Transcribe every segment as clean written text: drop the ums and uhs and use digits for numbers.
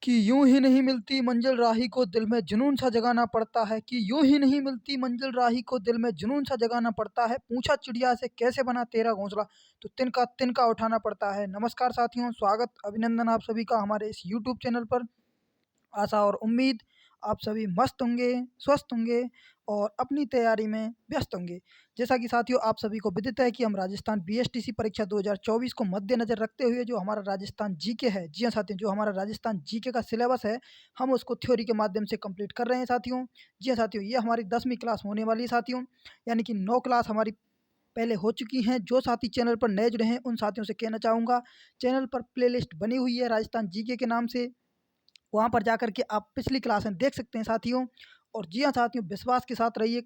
कि यूं ही नहीं मिलती मंजिल राही को दिल में जुनून सा जगाना पड़ता है, कि यूं ही नहीं मिलती मंजिल राही को दिल में जुनून सा जगाना पड़ता है। पूछा चिड़िया से कैसे बना तेरा घोंसला, तो तिनका तिनका उठाना पड़ता है। नमस्कार साथियों, स्वागत अभिनंदन आप सभी का हमारे इस यूट्यूब चैनल पर। आशा और उम्मीद आप सभी मस्त होंगे, स्वस्थ होंगे और अपनी तैयारी में व्यस्त होंगे। जैसा कि साथियों आप सभी को विदित है कि हम राजस्थान बीएसटीसी परीक्षा 2024 को मद्देनज़र रखते हुए जो हमारा राजस्थान जीके है, जी हाँ साथियों, जो हमारा राजस्थान जीके का सिलेबस है, हम उसको थ्योरी के माध्यम से कंप्लीट कर रहे हैं साथियों। जी हाँ साथियों, ये हमारी 10वीं क्लास होने वाली है साथियों, यानी कि 9 क्लास हमारी पहले हो चुकी हैं। जो साथी चैनल पर नए जुड़े हैं उन साथियों से कहना चाहूँगा, चैनल पर प्लेलिस्ट बनी हुई है राजस्थान जीके के नाम से, वहाँ पर जाकर के आप पिछली क्लासें देख सकते हैं साथियों। और जी हाँ साथियों, विश्वास के साथ रहिए,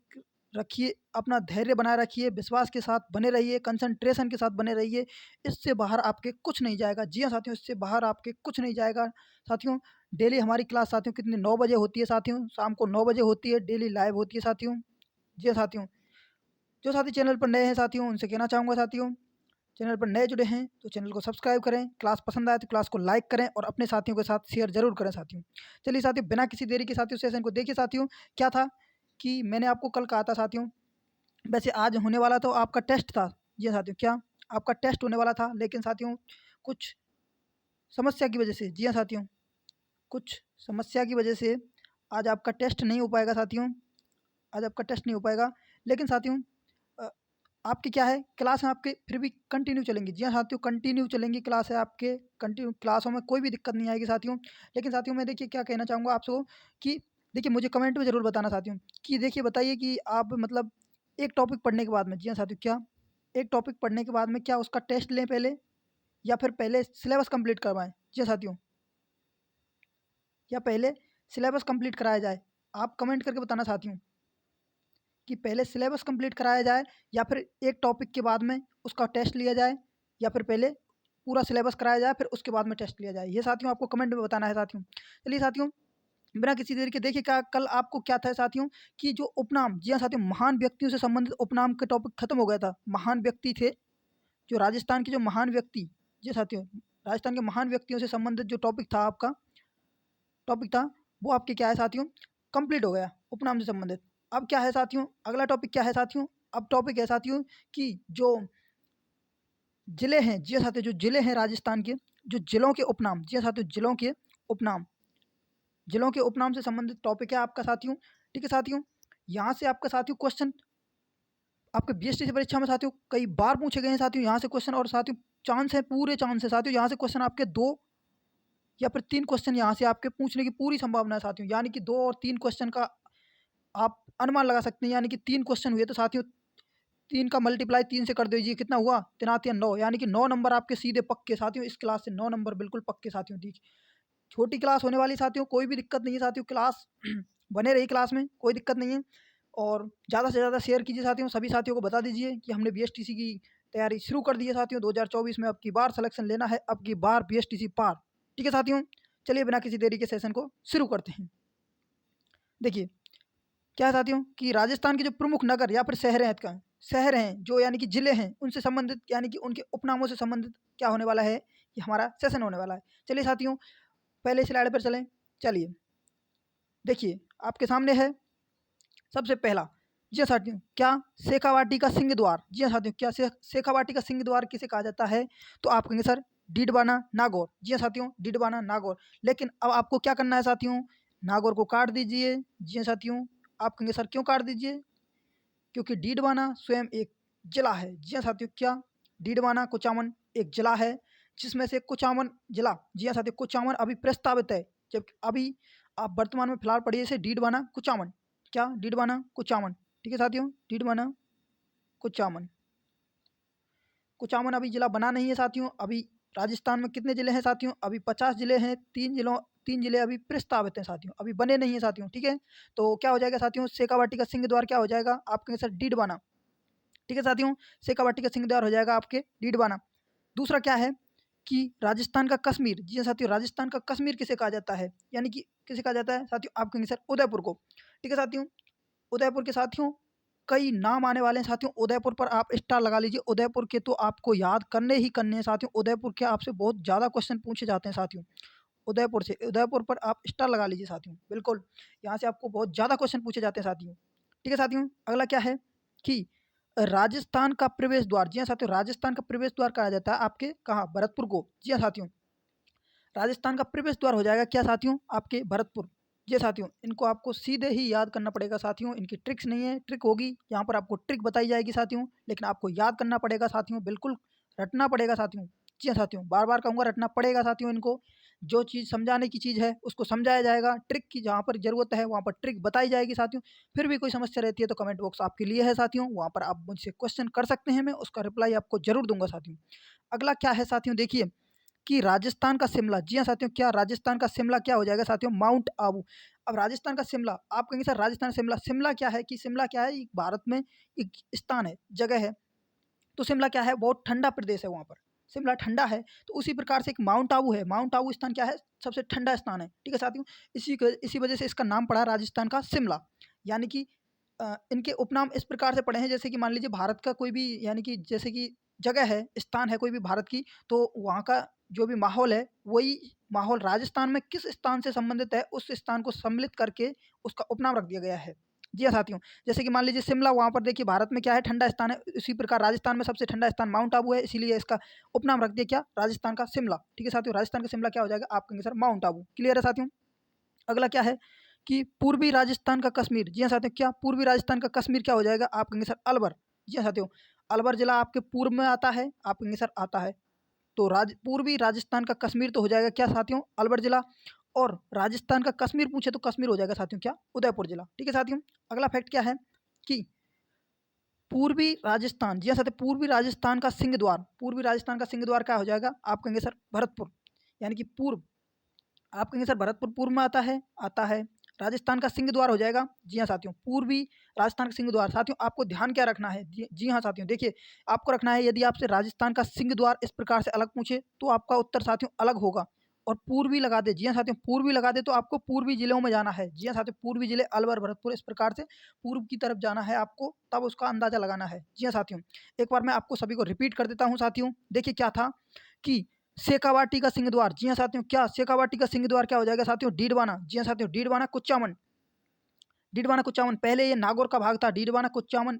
रखिए अपना धैर्य बनाए रखिए, विश्वास के साथ बने रहिए, कंसंट्रेशन के साथ बने रहिए। इससे बाहर आपके कुछ नहीं जाएगा। जी हाँ साथियों, इससे बाहर आपके कुछ नहीं जाएगा साथियों। डेली हमारी क्लास साथियों कितने 9 बजे होती है साथियों, शाम को 9 बजे होती है, डेली लाइव होती है साथियों। जी हाँ साथियों, जो साथी चैनल पर नए हैं साथियों उनसे कहना चाहूँगा साथियों, चैनल पर नए जुड़े हैं तो चैनल को सब्सक्राइब करें, क्लास पसंद आए तो क्लास को लाइक करें और अपने साथियों के साथ शेयर जरूर करें साथियों। चलिए साथियों, बिना किसी देरी के साथियों सेशन को देखिए साथियों। क्या था कि मैंने आपको कल कहा था साथियों, वैसे आज होने वाला तो आपका टेस्ट था। जी हाँ साथियों, क्या आपका टेस्ट होने वाला था, लेकिन साथियों कुछ समस्या की वजह से, जी हाँ साथियों, कुछ समस्या की वजह से आज आपका टेस्ट नहीं हो पाएगा साथियों। आज आपका टेस्ट नहीं हो पाएगा, लेकिन साथियों अ, आपकी क्या है, क्लास है आपके फिर भी कंटिन्यू चलेंगी। जी हाँ साथियों, कंटिन्यू चलेंगी क्लास है आपके, कंटिन्यू क्लासों में कोई भी दिक्कत नहीं आएगी साथियों। लेकिन साथियों मैं देखिए क्या कहना चाहूँगा आपको कि देखिए मुझे कमेंट में ज़रूर बताना साथियों कि देखिए बताइए कि आप मतलब एक टॉपिक पढ़ने के बाद में, जी हाँ साथियों, क्या एक टॉपिक पढ़ने के बाद में क्या उसका टेस्ट लें पहले, या फिर पहले सिलेबस कंप्लीट करवाएं। जी हाँ साथियों, या पहले सिलेबस कंप्लीट कराया जाए। आप कमेंट करके बताना साथियों कि पहले सिलेबस कंप्लीट कराया जाए या फिर एक टॉपिक के बाद में उसका टेस्ट लिया जाए, या फिर पहले पूरा सिलेबस कराया जाए फिर उसके बाद में टेस्ट लिया जाए। ये साथियों आपको कमेंट में बताना है साथियों। चलिए साथियों, बिना किसी देरी के देखिए क्या कल आपको क्या था साथियों कि जो उपनाम, जी हाँ साथियों, महान व्यक्तियों से संबंधित उपनाम के टॉपिक खत्म हो गया था। महान व्यक्ति थे जो राजस्थान के, जो महान व्यक्ति, जी साथियों, राजस्थान के महान व्यक्तियों से संबंधित जो टॉपिक था आपका, टॉपिक था वो आपके क्या है साथियों, कंप्लीट हो गया उपनाम से संबंधित। अब क्या है साथियों, अगला टॉपिक क्या है साथियों, अब टॉपिक है साथियों कि जो जिले हैं, जी हाँ साथियों, जो जिले हैं राजस्थान के, जो जिलों के उपनाम, जी हाँ साथियों, जिलों के उपनाम, जिलों के उपनाम से संबंधित टॉपिक है आपका साथियों। ठीक है साथियों, यहाँ से आपका साथियों क्वेश्चन आपके बीएसटी परीक्षा में साथियों कई बार पूछे गए हैं साथियों यहाँ से क्वेश्चन, और साथियों चांस है, पूरे चांस है साथियों, यहाँ से क्वेश्चन आपके 2 या फिर 3 क्वेश्चन यहाँ से आपके पूछने की पूरी संभावना है साथियों। यानी कि 2 और 3 क्वेश्चन का आप अनुमान लगा सकते हैं। यानी कि 3 क्वेश्चन हुए तो साथियों 3 का मल्टीप्लाई 3 से कर दीजिए, कितना हुआ, 3 9, यानी कि 9 नंबर आपके सीधे पक्के साथियों। इस क्लास से 9 नंबर बिल्कुल पक्के साथियों। देखिए छोटी क्लास होने वाली साथियों, कोई भी दिक्कत नहीं है साथियों, क्लास बने रही क्लास में, कोई दिक्कत नहीं है। और ज़्यादा से ज़्यादा शेयर कीजिए साथियों, सभी साथियों को बता दीजिए कि हमने बीएसटीसी की तैयारी शुरू कर दी है साथियों। 2024 में अब की बार सिलेक्शन लेना है, अब की बार बीएसटीसी पार। ठीक है साथियों, चलिए बिना किसी देरी के सेशन को शुरू करते हैं। देखिए क्या है साथियों कि राजस्थान के जो प्रमुख नगर या फिर शहर हैं, का शहर हैं जो, यानी कि जिले हैं, उनसे संबंधित यानी कि उनके उपनामों से संबंधित क्या होने वाला है, कि हमारा सेशन होने वाला है। चलिए साथियों पहले स्लाइड पर चलें। चलिए देखिए आपके सामने है सबसे पहला, जी हाँ साथियों, क्या शेखावाटी का सिंह द्वार। जी हाँ साथियों, क्या शेखावाटी का सिंह द्वार किसे कहा जाता है, तो आप कहेंगे सर डीडवाना नागौर। जी हाँ साथियों, डीडवाना नागौर। लेकिन अब आपको क्या करना है साथियों, नागौर को काट दीजिए। जी हाँ साथियों, आप कहेंगे सर क्यों काट दीजिए, क्योंकि डीडवाना स्वयं एक जिला है। जी हाँ साथियों, क्या डीडवाना कुचामन एक जिला है, जिसमें से कुचामन जिला, जी हाँ साथियों, कुचामन अभी प्रस्तावित है, जबकि अभी आप वर्तमान में फिलहाल पढ़िए इसे डीडवाना कुचामन। क्या डीडवाना कुचामन, ठीक है साथियों, डीडवाना कुचामन। कुचामन अभी जिला बना नहीं है साथियों। अभी राजस्थान में कितने जिले हैं साथियों, अभी 50 जिले हैं, 3 जिले अभी प्रस्तावित हैं साथियों, अभी बने नहीं है साथियों। ठीक है, तो क्या हो जाएगा साथियों, शेखावाटी का सिंह द्वार क्या हो जाएगा, आप कहेंगे सर डीडवाना। ठीक है साथियों, शेखावाटी का सिंह द्वार हो जाएगा आपके डीडवाना। दूसरा क्या है कि राजस्थान का कश्मीर। जी हाँ साथियों, राजस्थान का कश्मीर किसे कहा जाता है, यानी कि किसे कहा जाता है साथियों, आप कहेंगे सर उदयपुर को। ठीक है साथियों, उदयपुर के साथियों कई नाम आने वाले हैं साथियों। उदयपुर पर आप स्टार लगा लीजिए, उदयपुर के तो आपको याद करने ही करने हैं साथियों। उदयपुर के आपसे बहुत ज़्यादा क्वेश्चन पूछे जाते हैं साथियों। उदयपुर से। उदयपुर पर आप स्टार लगा लीजिए साथियों, बिल्कुल। यहाँ से आपको बहुत ज़्यादा क्वेश्चन पूछे जाते हैं साथियों। ठीक है साथियों, अगला क्या है कि राजस्थान का प्रवेश द्वार, जी हाँ साथियों, राजस्थान का प्रवेश द्वार कहा जाता है आपके कहाँ, भरतपुर को। जी हाँ साथियों, राजस्थान का प्रवेश द्वार हो जाएगा क्या साथियों, आपके भरतपुर। ये साथियों, इनको आपको सीधे ही याद करना पड़ेगा साथियों, इनकी ट्रिक्स नहीं है, ट्रिक होगी यहाँ पर आपको ट्रिक बताई जाएगी साथियों, लेकिन आपको याद करना पड़ेगा साथियों, बिल्कुल रटना पड़ेगा साथियों। जी हाँ साथियों, बार बार कहूँगा रटना पड़ेगा साथियों इनको। जो चीज़ समझाने की चीज़ है उसको समझाया जाएगा, ट्रिक की जहाँ पर ज़रूरत है वहाँ पर ट्रिक बताई जाएगी साथियों। फिर भी कोई समस्या रहती है तो कमेंट बॉक्स आपके लिए है साथियों, वहाँ पर आप मुझसे क्वेश्चन कर सकते हैं, मैं उसका रिप्लाई आपको जरूर दूंगा साथियों। अगला क्या है साथियों, देखिए कि राजस्थान का शिमला, जी हाँ साथियों, क्या राजस्थान का शिमला क्या हो जाएगा साथियों, माउंट आबू। अब राजस्थान का शिमला, आप कहेंगे सर राजस्थान शिमला, शिमला क्या है कि शिमला क्या है, एक भारत में एक स्थान है, जगह है। तो शिमला क्या है, बहुत ठंडा प्रदेश है वहाँ पर, शिमला ठंडा है। तो उसी प्रकार से एक माउंट आबू है, माउंट आबू स्थान क्या है, सबसे ठंडा स्थान है। ठीक है साथियों, इसी वजह से इसका नाम पड़ा राजस्थान का शिमला। यानी कि इनके उपनाम इस प्रकार से पड़े हैं, जैसे कि मान लीजिए भारत का कोई भी, यानी कि जैसे कि जगह है, स्थान है कोई भी भारत की, तो वहाँ का जो भी माहौल है, वही माहौल राजस्थान में किस स्थान से संबंधित है, उस स्थान को सम्मिलित करके उसका उपनाम रख दिया गया है। जी हाँ साथियों, जैसे कि मान लीजिए शिमला, वहाँ पर देखिए भारत में क्या है, ठंडा स्थान है। इसी प्रकार राजस्थान में सबसे ठंडा स्थान माउंट आबू है, इसीलिए इसका उपनाम रख दिया क्या, राजस्थान का शिमला। ठीक है साथियों, राजस्थान का शिमला क्या हो जाएगा, आप कहेंगे सर माउंट आबू। क्लियर है साथियों। अगला क्या है कि पूर्वी राजस्थान का कश्मीर, जी हाँ साथियों, क्या पूर्वी राजस्थान का कश्मीर क्या हो जाएगा, आप कहेंगे सर अलवर। जी हाँ साथियों, अलवर जिला आपके पूर्व में आता है, आप कहेंगे सर आता है। तो पूर्वी राजस्थान का कश्मीर तो हो जाएगा क्या साथियों, अलवर जिला। और राजस्थान का कश्मीर पूछे तो कश्मीर हो जाएगा साथियों क्या, उदयपुर जिला। ठीक है साथियों, अगला फैक्ट क्या है कि पूर्वी राजस्थान, जी हाँ साथियों, पूर्वी राजस्थान का सिंह द्वार, पूर्वी राजस्थान का सिंह द्वार क्या हो जाएगा, आप कहेंगे सर भरतपुर। यानी कि पूर्व, आप कहेंगे सर भरतपुर पूर्व में आता है, आता है। राजस्थान का सिंह द्वार हो जाएगा, जी हाँ साथियों, पूर्वी राजस्थान का सिंह द्वार। साथियों आपको ध्यान क्या रखना है, जी हाँ साथियों, देखिए आपको रखना है, यदि आपसे राजस्थान का सिंह द्वार इस प्रकार से अलग पूछे तो आपका उत्तर साथियों अलग होगा। और पूर्वी लगा दे, जी हाँ साथियों, पूर्वी लगा दे तो आपको पूर्वी जिलों में जाना है। जी हाँ साथियों, पूर्वी जिले अलवर भरतपुर इस प्रकार से पूर्व की तरफ जाना है आपको, तब उसका अंदाजा लगाना है। जी हाँ साथियों, एक बार मैं आपको सभी को रिपीट कर देता हूँ साथियों। देखिए क्या था कि शेखावाटी का सिंह द्वार, जी हाँ साथियों, क्या शेखावाटी का सिंह द्वार क्या हो जाएगा साथियों, डीडवाना। जी हाँ साथियों, डीडवाना कुचामन, डीडवाना कुचामन, पहले ये नागौर का भाग था, डीडवाना कुचामन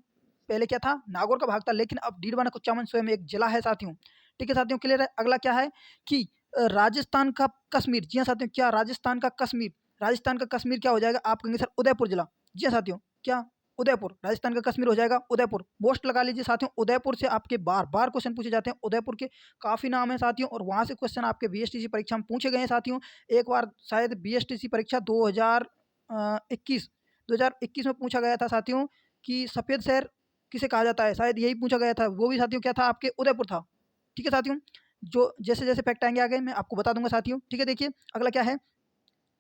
पहले क्या था, नागौर का भाग था, लेकिन अब डीडवाना कुचामन स्वयं एक जिला है साथियों। ठीक है साथियों, क्लियर है। अगला क्या है कि राजस्थान का कश्मीर, जी हाँ साथियों, क्या राजस्थान का कश्मीर, राजस्थान का कश्मीर क्या हो जाएगा, आप कहेंगे सर उदयपुर जिला। जी हाँ साथियों, क्या उदयपुर, राजस्थान का कश्मीर हो जाएगा उदयपुर। पोस्ट लगा लीजिए साथियों, उदयपुर से आपके बार बार क्वेश्चन पूछे जाते हैं, उदयपुर के काफ़ी नाम है साथियों, और वहाँ से क्वेश्चन आपके बीएसटीसी परीक्षा में पूछे गए हैं साथियों। एक बार शायद बीएसटीसी परीक्षा 2021 में पूछा गया था साथियों कि सफ़ेद शहर किसे कहा जाता है, शायद यही पूछा गया था, वो भी साथियों क्या था, आपके उदयपुर था। ठीक है साथियों, जो जैसे जैसे फैक्ट आएंगे आगे मैं आपको बता दूंगा साथियों। ठीक है, देखिए अगला क्या है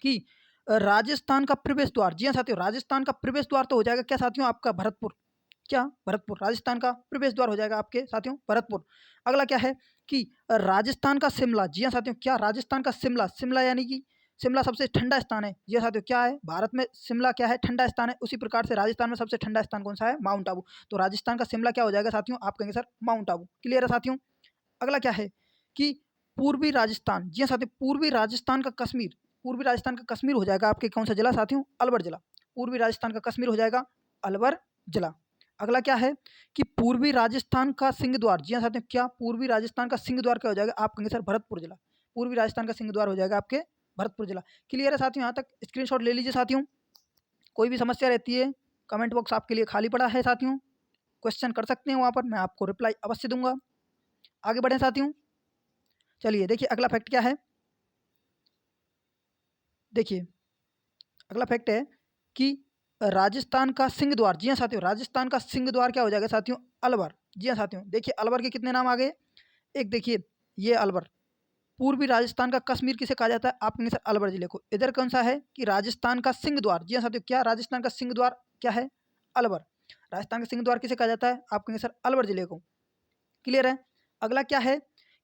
कि राजस्थान का प्रवेश द्वार, जी हाँ साथियों, राजस्थान का प्रवेश द्वार तो हो जाएगा क्या साथियों, आपका भरतपुर। क्या भरतपुर, राजस्थान का प्रवेश द्वार हो जाएगा आपके साथियों भरतपुर। अगला क्या है कि राजस्थान का शिमला, जी हाँ साथियों, क्या राजस्थान का शिमला, शिमला यानी कि शिमला सबसे ठंडा स्थान है। जी हाँ साथियों, क्या है, भारत में शिमला क्या है, ठंडा स्थान है। उसी प्रकार से राजस्थान में सबसे ठंडा स्थान कौन सा है, माउंट आबू। तो राजस्थान का शिमला क्या हो जाएगा साथियों, आप कहेंगे सर माउंट आबू। क्लियर है साथियों। अगला क्या है कि पूर्वी राजस्थान, जी हाँ साथियों, पूर्वी राजस्थान का कश्मीर, पूर्वी राजस्थान का कश्मीर हो जाएगा आपके कौन सा जिला साथियों, अलवर जिला। पूर्वी राजस्थान का कश्मीर हो जाएगा अलवर जिला। अगला क्या है कि पूर्वी राजस्थान का सिंह द्वार, जी हाँ साथियों, क्या पूर्वी राजस्थान का सिंह द्वार क्या हो जाएगा, आप कहेंगे सर भरतपुर जिला। पूर्वी राजस्थान का सिंह द्वार हो जाएगा आपके भरतपुर जिला। क्लियर है साथियों, यहाँ तक स्क्रीनशॉट ले लीजिए साथियों। कोई भी समस्या रहती है, कमेंट बॉक्स आपके लिए खाली पड़ा है साथियों, क्वेश्चन कर सकते हैं वहाँ पर, मैं आपको रिप्लाई अवश्य दूंगा। आगे बढ़ें साथियों। चलिए देखिए अगला फैक्ट क्या है, देखिए अगला फैक्ट है कि राजस्थान का सिंह द्वार, जी हाँ साथियों, राजस्थान का सिंह द्वार क्या हो जाएगा साथियों, अलवर। जी हाँ साथियों, देखिए अलवर के कितने नाम आ गए, एक देखिए ये अलवर। पूर्वी राजस्थान का कश्मीर किसे कहा जाता है, आप कहेंगे सर अलवर जिले को। इधर कौन सा है कि राजस्थान का सिंह द्वार, जी हाँ साथियों, क्या राजस्थान का सिंह द्वार क्या है, अलवर। राजस्थान का सिंह द्वार किसे कहा जाता है, आप कहेंगे सर अलवर जिले को। क्लियर है। अगला क्या है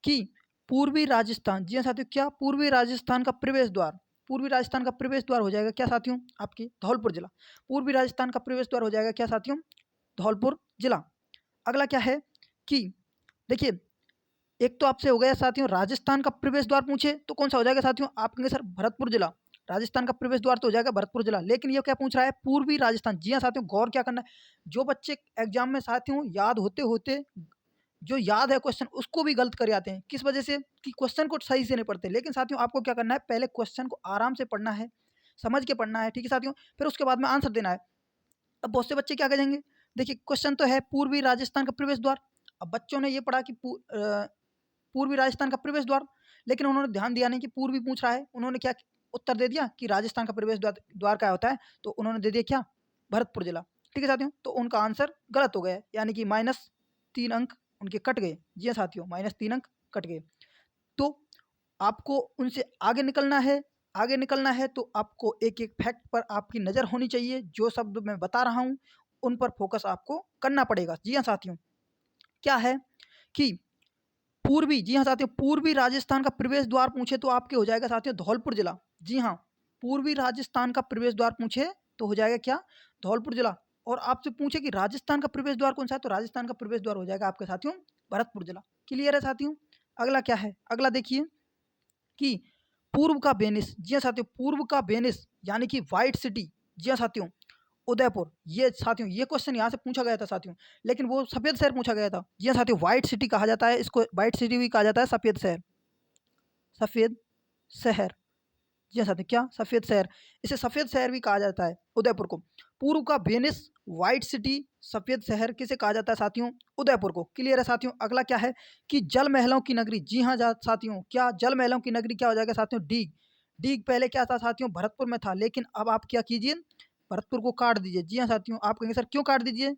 कि पूर्वी राजस्थान, जी हाँ साथियों, क्या पूर्वी राजस्थान का प्रवेश द्वार, पूर्वी राजस्थान का प्रवेश द्वार हो जाएगा क्या साथियों, आपके धौलपुर जिला। पूर्वी राजस्थान का प्रवेश द्वार हो जाएगा क्या साथियों, धौलपुर जिला। अगला क्या है कि देखिए एक तो आपसे हो गया साथियों राजस्थान का प्रवेश द्वार पूछे तो कौन सा हो जाएगा साथियों, आप कहेंगे सर भरतपुर जिला। राजस्थान का प्रवेश द्वार तो हो जाएगा भरतपुर जिला, लेकिन ये क्या पूछ रहा है, पूर्वी राजस्थान। जी हाँ साथियों, गौर क्या करना है, जो बच्चे एग्जाम में साथियों याद होते होते जो याद है क्वेश्चन उसको भी गलत कर आते हैं, किस वजह से कि क्वेश्चन को सही से नहीं पढ़ते। लेकिन साथियों आपको क्या करना है, पहले क्वेश्चन को आराम से पढ़ना है, समझ के पढ़ना है, ठीक है साथियों, फिर उसके बाद में आंसर देना है। अब बहुत से बच्चे क्या करेंगे, देखिए क्वेश्चन तो है पूर्वी राजस्थान का प्रवेश द्वार। अब बच्चों ने ये पढ़ा कि पूर्वी राजस्थान का प्रवेश द्वार, लेकिन उन्होंने ध्यान दिया नहीं कि पूर्वी पूछ रहा है, उन्होंने क्या उत्तर दे दिया कि राजस्थान का प्रवेश द्वार द्वार क्या होता है, तो उन्होंने दे दिया क्या, भरतपुर जिला। ठीक है साथियों, तो उनका आंसर गलत हो गया, यानी कि -3 अंक उनके कट गए। जी हाँ साथियों, -3 अंक कट गए। तो आपको उनसे आगे निकलना है, आगे निकलना है तो आपको एक एक फैक्ट पर आपकी नज़र होनी चाहिए, जो शब्द मैं बता रहा हूँ उन पर फोकस आपको करना पड़ेगा। जी हाँ साथियों, क्या है कि पूर्वी, जी हाँ साथियों, पूर्वी राजस्थान का प्रवेश द्वार पूछे तो आपके हो जाएगा साथियों धौलपुर जिला। जी हाँ, पूर्वी राजस्थान का प्रवेश द्वार पूछे तो हो जाएगा क्या, धौलपुर जिला। और आपसे पूछे कि राजस्थान का प्रवेश द्वार कौन सा है, तो राजस्थान का प्रवेश द्वार हो जाएगा आपके साथियों भरतपुर जिला। क्लियर है साथियों। अगला क्या है, अगला देखिए कि पूर्व का वेनिस। जी हाँ साथियों, पूर्व का वेनिस यानी कि व्हाइट सिटी। जी हाँ साथियों, उदयपुर। ये साथियों ये क्वेश्चन यहाँ से पूछा गया था साथियों, लेकिन वो सफ़ेद शहर पूछा गया था। जी हाँ साथियों, व्हाइट सिटी कहा जाता है इसको, व्हाइट सिटी भी कहा जाता है, सफ़ेद शहर, सफ़ेद शहर। जी हाँ साथियों, क्या सफ़ेद शहर, इसे सफ़ेद शहर भी कहा जाता है उदयपुर को। पूर्व का वेनिस, व्हाइट सिटी, सफ़ेद शहर किसे कहा जाता है साथियों, उदयपुर को। क्लियर है साथियों। अगला क्या है कि जल महलों की नगरी। जी हाँ साथियों, क्या जल महलों की नगरी क्या हो जाएगा साथियों, डीग। डीग पहले क्या था साथियों, भरतपुर में था, लेकिन अब आप क्या कीजिए, भरतपुर को काट दीजिए। जी हाँ साथियों, आप कहेंगे सर क्यों काट दीजिए,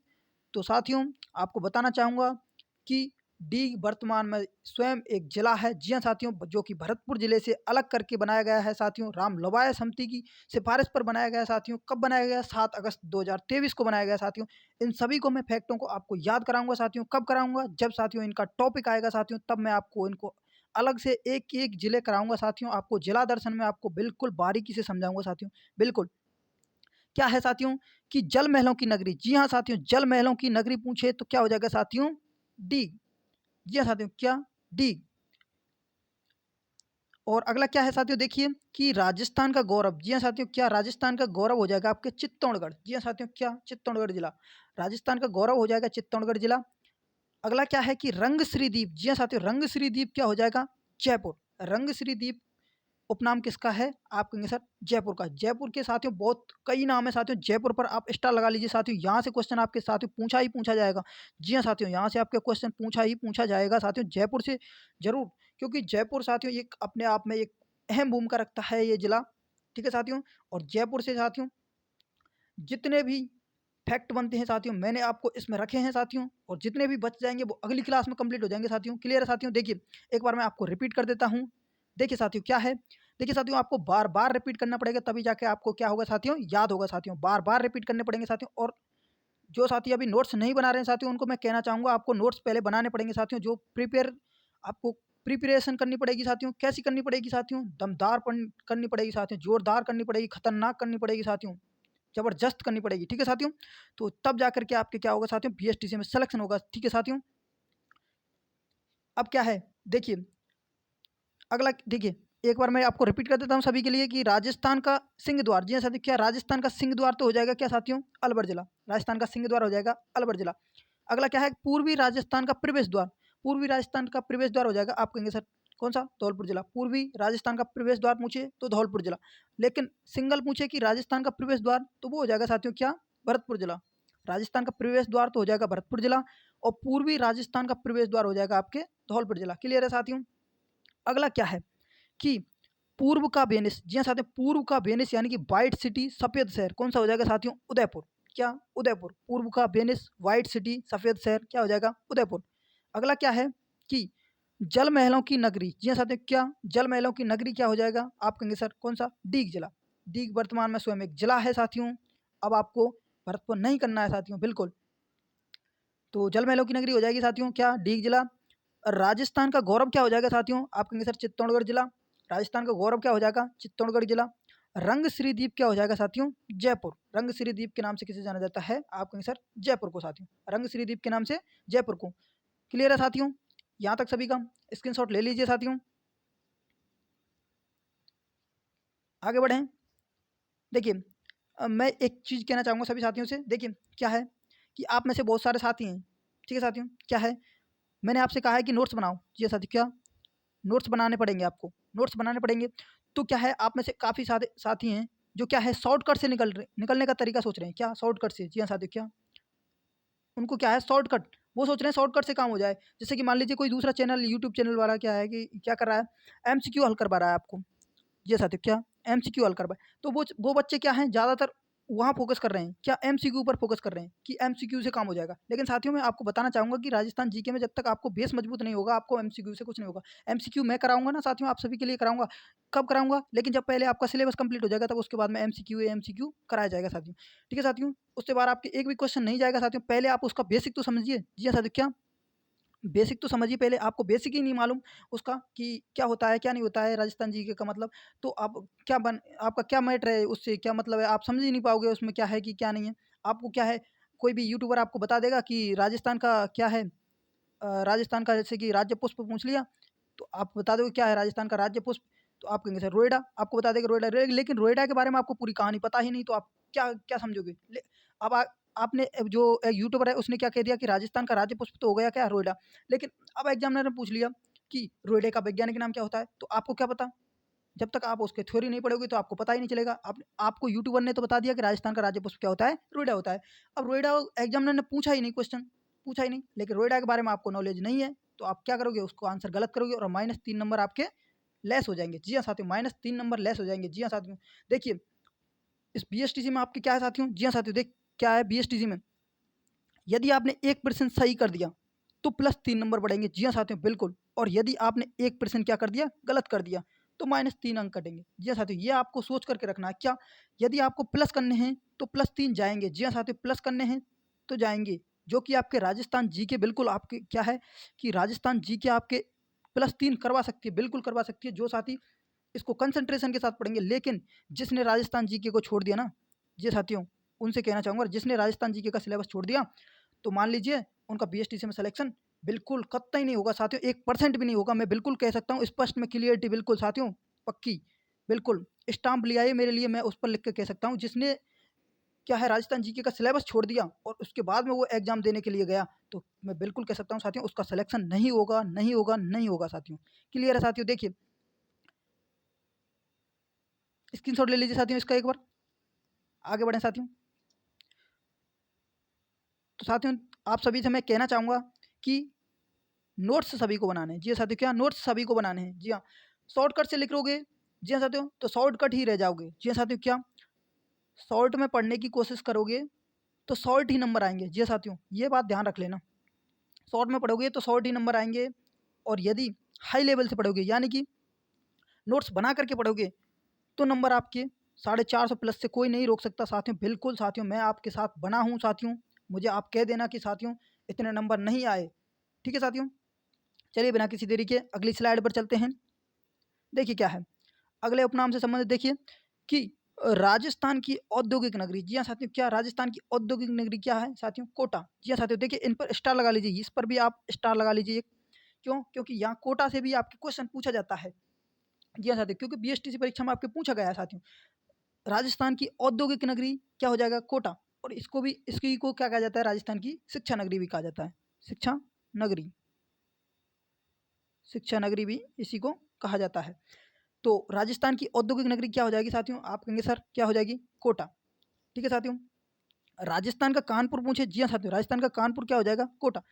तो साथियों आपको बताना चाहूँगा कि डीग वर्तमान में स्वयं एक जिला है। जी हाँ साथियों, जो कि भरतपुर जिले से अलग करके बनाया गया है साथियों, राम लवाय समिति की सिफारिश पर बनाया गया है साथियों। कब बनाया गया, 7 अगस्त 2023 को बनाया गया साथियों। इन सभी को मैं फैक्टों को आपको याद कराऊंगा साथियों। कब कराऊंगा, जब साथियों इनका टॉपिक आएगा साथियों, तब मैं आपको इनको अलग से एक एक जिले कराऊंगा साथियों। आपको जिला दर्शन में आपको बिल्कुल बारीकी से समझाऊंगा साथियों, बिल्कुल। क्या है साथियों कि जल महलों की नगरी। जी हाँ साथियों, जल महलों की नगरी पूछे तो क्या हो जाएगा साथियों, डी। जी हाँ साथियों, क्या, डी। और अगला क्या है साथियों, देखिए कि राजस्थान का गौरव। जी हाँ साथियों, क्या राजस्थान का गौरव हो जाएगा आपके चित्तौड़गढ़। जी हाँ साथियों, क्या चित्तौड़गढ़ जिला। राजस्थान का गौरव हो जाएगा चित्तौड़गढ़ जिला। अगला क्या है कि रंग श्री द्वीप। जी हाँ साथियों, रंग श्री द्वीप क्या हो जाएगा, जयपुर। रंग श्री द्वीप उपनाम किसका है, आप कहेंगे सर जयपुर का। जयपुर के साथियों बहुत कई नाम है साथियों, जयपुर पर आप स्टार लगा लीजिए साथियों, यहाँ से क्वेश्चन आपके साथियों पूछा ही पूछा जाएगा। जी हाँ साथियों, यहाँ से आपके क्वेश्चन पूछा ही पूछा जाएगा साथियों, जयपुर से जरूर। क्योंकि जयपुर साथियों एक अपने आप में एक अहम भूमिका रखता है ये जिला। ठीक है साथियों, और जयपुर से साथियों जितने भी फैक्ट बनते हैं साथियों मैंने आपको इसमें रखे हैं साथियों, और जितने भी बच जाएंगे वो अगली क्लास में कंप्लीट हो जाएंगे साथियों। क्लियर है साथियों। देखिए एक बार मैं आपको रिपीट कर देता हूँ। देखिए साथियों क्या है, देखिए साथियों आपको बार बार रिपीट करना पड़ेगा, तभी जाके आपको क्या होगा साथियों, याद होगा साथियों। बार बार रिपीट करने पड़ेंगे साथियों। और जो साथी अभी नोट्स नहीं बना रहे हैं साथियों, उनको मैं कहना चाहूँगा आपको नोट्स पहले बनाने पड़ेंगे साथियों। जो प्रिपेयर आपको प्रिपरेशन करनी पड़ेगी साथियों, कैसी करनी पड़ेगी साथियों, दमदार करनी पड़ेगी साथियों, जोरदार करनी पड़ेगी, खतरनाक करनी पड़ेगी साथियों, ज़बरदस्त करनी पड़ेगी। ठीक है साथियों, तो तब जाकर के आपके क्या होगा साथियों, बीएसटीसी में सिलेक्शन होगा। ठीक है साथियों। अब क्या है, देखिए अगला देखिए, एक बार मैं आपको रिपीट कर देता हूँ सभी के लिए कि राजस्थान का सिंह द्वार। जी हाँ साथियों, क्या राजस्थान का सिंह द्वार तो हो जाएगा क्या साथियों, अलवर जिला। राजस्थान का सिंह द्वार हो जाएगा अलवर जिला। अगला क्या है, पूर्वी राजस्थान का प्रवेश द्वार। पूर्वी राजस्थान का प्रवेश द्वार हो जाएगा, आप कहेंगे सर कौन सा, धौलपुर जिला। पूर्वी राजस्थान का प्रवेश द्वार पूछे तो धौलपुर जिला, लेकिन सिंगल पूछे कि राजस्थान का प्रवेश द्वार तो वो हो जाएगा साथियों क्या, भरतपुर जिला। राजस्थान का प्रवेश द्वार तो हो जाएगा भरतपुर जिला, और पूर्वी राजस्थान का प्रवेश द्वार हो जाएगा आपके धौलपुर जिला। क्लियर है साथियों। अगला क्या है कि पूर्व का वेनिस। जी हाँ साथियों, पूर्व का वेनिस यानी कि व्हाइट सिटी, सफ़ेद शहर कौन सा हो जाएगा साथियों, उदयपुर। क्या, उदयपुर। पूर्व का वेनिस, व्हाइट सिटी, सफ़ेद शहर क्या हो जाएगा, उदयपुर। अगला क्या है कि जल महलों की नगरी। जी हाँ साथियों, क्या जल महलों की नगरी क्या हो जाएगा, आप कहेंगे सर कौन सा, डीग जिला। डीग वर्तमान में स्वयं एक जिला है साथियों। अब आपको भरतपुर नहीं करना है साथियों, बिल्कुल। तो जल महलों की नगरी हो जाएगी साथियों क्या, डीग जिला। राजस्थान का गौरव क्या हो जाएगा साथियों, आप कहेंगे सर चित्तौड़गढ़ जिला। राजस्थान का गौरव क्या हो जाएगा, चित्तौड़गढ़ जिला। रंग श्री द्वीप क्या हो जाएगा साथियों, जयपुर। रंग श्री द्वीप के नाम से किसे जाना जाता है, आप कहेंगे सर जयपुर को साथियों, रंग श्री द्वीप के नाम से जयपुर को। क्लियर है साथियों। यहाँ तक सभी का स्क्रीनशॉट ले लीजिए साथियों, आगे बढ़ें। देखिए मैं एक चीज़ कहना चाहूँगा सभी साथियों से। देखिए क्या है कि आप में से बहुत सारे साथी हैं, ठीक है साथियों, क्या है मैंने आपसे कहा है कि नोट्स बनाओ। जी साथी, क्या नोट्स बनाने पड़ेंगे आपको, नोट्स बनाने पड़ेंगे। तो क्या है आप में से काफ़ी सारे साथी हैं जो क्या है शॉर्टकट से निकलने का तरीका सोच रहे हैं। क्या शॉर्टकट से? जी हाँ साथियों, क्या उनको क्या है शॉर्टकट, वो सोच रहे हैं शॉर्टकट से काम हो जाए। जैसे कि मान लीजिए कोई दूसरा चैनल, यूट्यूब चैनल वाला क्या है कि क्या कर रहा है, एमसीक्यू हल करवा रहा है आपको। जी साथियों, क्या एमसीक्यू हल करवाए, तो वो बच्चे क्या हैं ज़्यादातर वहाँ फोकस कर रहे हैं, क्या एमसीक्यू पर फोकस कर रहे हैं कि एमसीक्यू से काम हो जाएगा। लेकिन साथियों मैं आपको बताना चाहूँगा कि राजस्थान जीके में जब तक आपको बेस मजबूत नहीं होगा, आपको एमसीक्यू से कुछ नहीं होगा। एमसीक्यू मैं कराऊंगा ना साथियों, आप सभी के लिए कराऊंगा। कब कराऊंगा? लेकिन जब पहले आपका सिलेबस कंप्लीट हो जाएगा, तब उसके बाद में एमसीक्यू कराया जाएगा साथियों। ठीक है साथियों, उसके बाद आपके एक भी क्वेश्चन नहीं जाएगा साथियों, पहले आप उसका बेसिक तो समझिए। जी हाँ साथियों, क्या बेसिक तो समझिए पहले। आपको बेसिक ही नहीं मालूम उसका कि क्या होता है क्या नहीं होता है राजस्थान जीके का मतलब, तो आप आपका क्या मैटर है उससे, क्या मतलब है, आप समझ ही नहीं पाओगे उसमें क्या है कि क्या नहीं है। आपको क्या है, कोई भी यूट्यूबर आपको बता देगा कि राजस्थान का क्या है, राजस्थान का जैसे कि राज्य पुष्प पूछ लिया, तो आप बता दोगे क्या है राजस्थान का राज्य पुष्प, तो आप कहेंगे सर रोएडा, आपको बता देगा रोएडा। लेकिन रोएडा के बारे में आपको पूरी कहानी पता ही नहीं, तो आप क्या क्या समझोगे। अब आपने जो एक यूट्यूबर है उसने क्या कह दिया कि राजस्थान का राज्य पुष्प तो हो गया क्या रोएडा। लेकिन अब एग्जामिनर ने पूछ लिया कि रोएडे का वैज्ञानिक नाम क्या होता है, तो आपको क्या पता। जब तक आप उसके थ्योरी नहीं पढ़ोगे तो आपको पता ही नहीं चलेगा। आपको यूट्यूबर ने तो बता दिया कि राजस्थान का राज्य पुष्प क्या होता है, रोएडा होता है। अब रोएडा एग्जामिनर ने पूछा ही नहीं, क्वेश्चन पूछा ही नहीं, लेकिन रोएडा के बारे में आपको नॉलेज नहीं है, तो आप क्या करोगे, उसको आंसर गलत करोगे और -3 नंबर आपके लेस हो जाएंगे। जी हाँ साथियों, -3 नंबर लेस हो जाएंगे। जी हाँ साथियों, देखिए इस बीएसटीसी में आपके क्या है साथियों। जी हाँ साथियों, देख क्या है बीएसटीसी में, यदि आपने 1% सही कर दिया तो +3 नंबर बढ़ेंगे। जी हाँ साथियों, बिल्कुल। और यदि आपने 1% क्या कर दिया, गलत कर दिया, तो -3 अंक कटेंगे। जी हाँ साथियों, ये आपको सोच करके रखना है। क्या, यदि आपको प्लस करने हैं तो +3 जाएंगे। जी हाँ साथियों, प्लस करने हैं तो जाएंगे, जो कि आपके राजस्थान जी के बिल्कुल आपके क्या है कि राजस्थान जी के आपके +3 करवा सकती है, बिल्कुल करवा सकती है। जो साथी इसको कंसंट्रेशन के साथ पढ़ेंगे। लेकिन जिसने राजस्थान जीके को छोड़ दिया ना, जी साथियों, उनसे कहना चाहूँगा, जिसने राजस्थान जीके का सिलेबस छोड़ दिया, तो मान लीजिए उनका बीएसटीसी में सिलेक्शन बिल्कुल कतई नहीं होगा साथियों, 1% भी नहीं होगा। मैं बिल्कुल कह सकता हूँ स्पष्ट में, क्लियरिटी बिल्कुल साथियों, पक्की, बिल्कुल स्टाम्प ले आइए मेरे लिए, मैं उस पर लिख के कह सकता हूँ, जिसने क्या है राजस्थान जीके का सिलेबस छोड़ दिया और उसके बाद में वो एग्जाम देने के लिए गया, तो मैं बिल्कुल कह सकता हूँ साथियों उसका सिलेक्शन नहीं होगा, नहीं होगा, नहीं होगा साथियों। क्लियर है साथियों, देखिए स्क्रीनशॉट ले लीजिए साथियों इसका एक बार, आगे बढ़ें साथियों। तो साथियों आप सभी से मैं कहना चाहूँगा कि नोट्स सभी को बनाने हैं। जी हाँ साथियों, क्या नोट्स सभी को बनाने हैं। जी हाँ, शॉर्टकट से लिख लोगे, जी हाँ साथियों, तो शॉर्टकट ही रह जाओगे। जी हाँ साथियों, क्या शॉर्ट में पढ़ने की कोशिश करोगे तो शॉर्ट ही नंबर आएंगे। जी हाँ साथियों, ये बात ध्यान रख लेना, शॉर्ट में पढ़ोगे तो शॉर्ट ही नंबर आएंगे। और यदि हाई लेवल से पढ़ोगे, यानी कि नोट्स बना करके पढ़ोगे, तो नंबर आपके 450 प्लस से कोई नहीं रोक सकता साथियों। बिल्कुल साथियों, मैं आपके साथ बना हूँ साथियों, मुझे आप कह देना कि साथियों इतने नंबर नहीं आए। ठीक है साथियों, चलिए बिना किसी देरी के अगली स्लाइड पर चलते हैं। देखिए क्या है अगले उपनाम से संबंधित, देखिए कि राजस्थान की औद्योगिक नगरी। जी हाँ साथियों, क्या राजस्थान की औद्योगिक नगरी क्या है साथियों, कोटा। जी हाँ साथियों, देखिए इन पर स्टार लगा लीजिए, इस पर भी आप स्टार लगा लीजिए। क्यों? क्योंकि यहाँ कोटा से भी आपके क्वेश्चन पूछा जाता है। जी हाँ साथियों, क्योंकि बीएसटीसी परीक्षा में आपके पूछा गया है साथियों। राजस्थान की औद्योगिक नगरी क्या हो जाएगा, कोटा। और इसको भी, इसकी को क्या कहा जाता है, राजस्थान की शिक्षा नगरी भी कहा जाता है। शिक्षा नगरी, शिक्षा नगरी भी इसी को कहा जाता है। तो राजस्थान की औद्योगिक नगरी क्या हो जाएगी साथियों, आप कहेंगे सर क्या हो जाएगी, कोटा। ठीक है साथियों, राजस्थान का कानपुर पूछे, जी हाँ साथियों, राजस्थान का कानपुर क्या हो जाएगा, कोटा।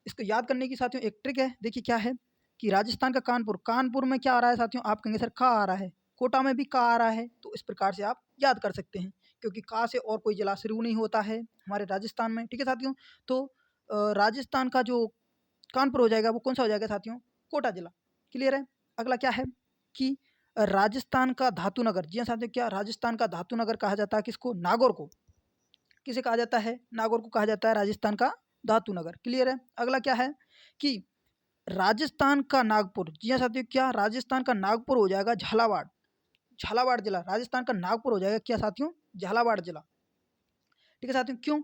इसको याद करने की साथियों एक ट्रिक है, देखिए क्या है कि राजस्थान का कानपुर, कानपुर में क्या आ रहा है साथियों, आप कहेंगे सर का आ रहा है, कोटा में भी का आ रहा है। तो इस प्रकार से आप याद कर सकते हैं, क्योंकि का से और कोई जिला शुरू नहीं होता है हमारे राजस्थान में। ठीक है साथियों, तो राजस्थान का जो कानपुर हो जाएगा वो कौन सा हो जाएगा साथियों, कोटा जिला। क्लियर है। अगला क्या है कि राजस्थान का धातु नगर। जी हाँ साथियों, क्या राजस्थान का धातु नगर कहा जाता है किसको, नागौर को। किसे कहा जाता है, नागौर को कहा जाता है राजस्थान का धातु नगर। क्लियर है। अगला क्या है कि राजस्थान का नागपुर। जी हाँ साथियों, क्या राजस्थान का नागपुर हो जाएगा झालावाड़, झालावाड़ जिला। राजस्थान का नागपुर हो जाएगा क्या साथियों, झालावाड़ जिला। ठीक है साथियों, क्यों,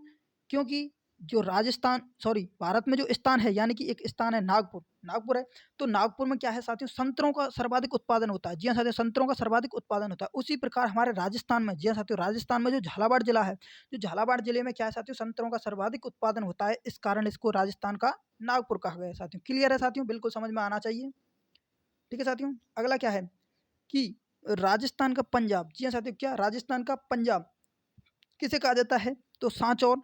क्योंकि जो राजस्थान सॉरी भारत में जो स्थान है यानी कि एक स्थान है नागपुर, नागपुर है। तो नागपुर में क्या है साथियों, संतरों का सर्वाधिक उत्पादन होता है। जी हाँ साथियों, संतरों का सर्वाधिक उत्पादन होता है। उसी प्रकार हमारे राजस्थान में, जी हाँ साथियों, राजस्थान में जो झालावाड़ जिला है, जो झालावाड़ जिले में क्या है साथियों, संतरों का सर्वाधिक उत्पादन होता है। इस कारण इसको राजस्थान का नागपुर कहा गया है साथियों। क्लियर है साथियों, बिल्कुल समझ में आना चाहिए। ठीक है साथियों, अगला क्या है कि राजस्थान का पंजाब, जी हाँ साथियों, क्या राजस्थान का पंजाब किसे कहा जाता है, तो सांचौर।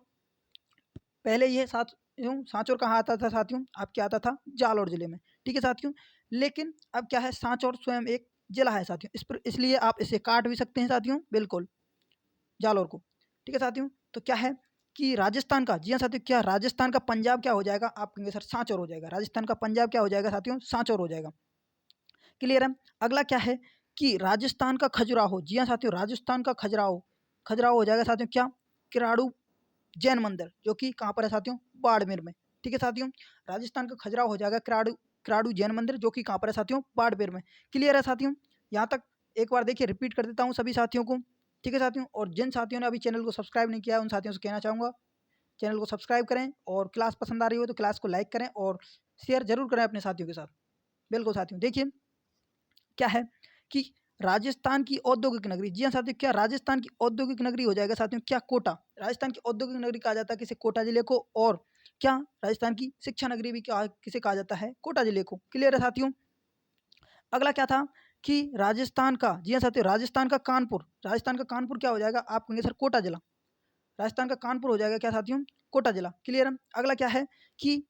पहले ये साथियों सांचौर कहाँ आता था साथियों, आपके आता था जालौर जिले में। ठीक है साथियों, लेकिन अब क्या है, सांचौर स्वयं एक जिला है साथियों, इस पर इसलिए आप इसे काट भी सकते हैं साथियों, बिल्कुल, जालौर को। ठीक है साथियों, तो क्या है कि राजस्थान का, जी हाँ साथियों, क्या राजस्थान का पंजाब क्या हो जाएगा, आप कहेंगे सर सांचौर हो जाएगा। राजस्थान का पंजाब क्या हो जाएगा साथियों, सांचौर हो जाएगा। क्लियर है। अगला क्या है कि राजस्थान का खजुराहो, जी हाँ साथियों, राजस्थान का खजुराहो, खजुराहो हो जाएगा साथियों क्या, किराड़ू जैन मंदिर, जो कि कहाँ पर है साथियों, बाड़मेर में। ठीक है साथियों, राजस्थान का खजुराहो हो जाएगा किराड़ू किराड़ू जैन मंदिर, जो कि कहाँ पर है साथियों, बाड़मेर में। क्लियर है साथियों, यहाँ तक एक बार देखिए, रिपीट कर देता हूँ सभी साथियों को। ठीक है साथियों, और जिन साथियों ने अभी चैनल को सब्सक्राइब नहीं किया है उन साथियों से कहना चाहूँगा चैनल को सब्सक्राइब करें, और क्लास पसंद आ रही हो तो क्लास को लाइक करें और शेयर जरूर करें अपने साथियों के साथ। बिल्कुल साथियों, देखिए क्या है कि राजस्थान की औद्योगिक नगरी, जी हाँ साथियों, क्या राजस्थान की औद्योगिक नगरी हो जाएगा साथियों क्या, कोटा। राजस्थान की औद्योगिक नगरी कहा जाता है किसे, कोटा जिले को। और क्या राजस्थान की शिक्षा नगरी भी क्या किसे कहा जाता है, कोटा जिले को। क्लियर है साथियों। अगला क्या था कि राजस्थान का, जी हाँ साथियों, राजस्थान का कानपुर, राजस्थान का कानपुर क्या हो जाएगा, आप कहेंगे सर कोटा जिला। राजस्थान का कानपुर हो जाएगा क्या साथियों, कोटा जिला। क्लियर है। अगला क्या है कि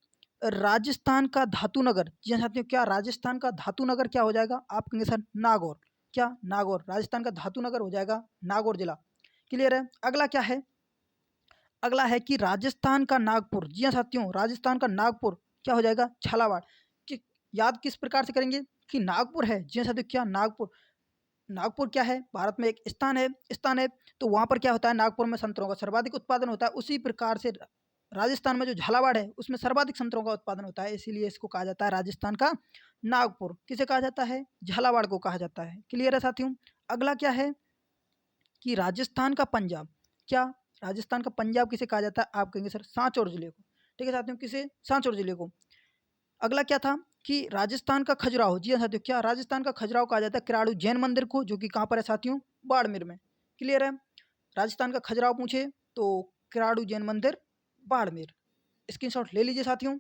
राजस्थान का धातु नगर, जी हाँ साथियों, क्या राजस्थान का धातु नगर क्या हो जाएगा, आप कहेंगे सर नागौर। क्या नागौर, राजस्थान का धातु नगर हो जाएगा नागौर जिला। क्लियर है। अगला क्या है, अगला है कि राजस्थान का नागपुर, जी हाँ साथियों, राजस्थान का नागपुर क्या हो जाएगा, झालावाड़। कि याद किस प्रकार से करेंगे कि नागपुर है, जी हाँ साथियों, क्या नागपुर, नागपुर क्या है, भारत में एक स्थान है। तो वहाँ पर क्या होता है, नागपुर में संतरों का सर्वाधिक उत्पादन होता है। उसी प्रकार से राजस्थान में जो झालावाड़ है उसमें सर्वाधिक संतरों का उत्पादन होता है, इसीलिए इसको कहा जाता है राजस्थान का नागपुर। किसे कहा जाता है, झालावाड़ को कहा जाता है। क्लियर है साथियों। अगला क्या है कि राजस्थान का पंजाब, क्या राजस्थान का पंजाब किसे कहा जाता है, आप कहेंगे सर सांचौर जिले को। ठीक है साथियों, किसे, सांचौर जिले को। अगला क्या था कि राजस्थान का खजुराहो, जी हाँ साथियों, क्या राजस्थान का खजुराहो कहा जाता है किराड़ू जैन मंदिर को, जो कि कहाँ पर है साथियों, बाड़मेर में। क्लियर है। राजस्थान का खजुराहो पूछे तो किराड़ू जैन मंदिर, बाड़मेर। स्क्रीनशॉट ले लीजिए साथियों,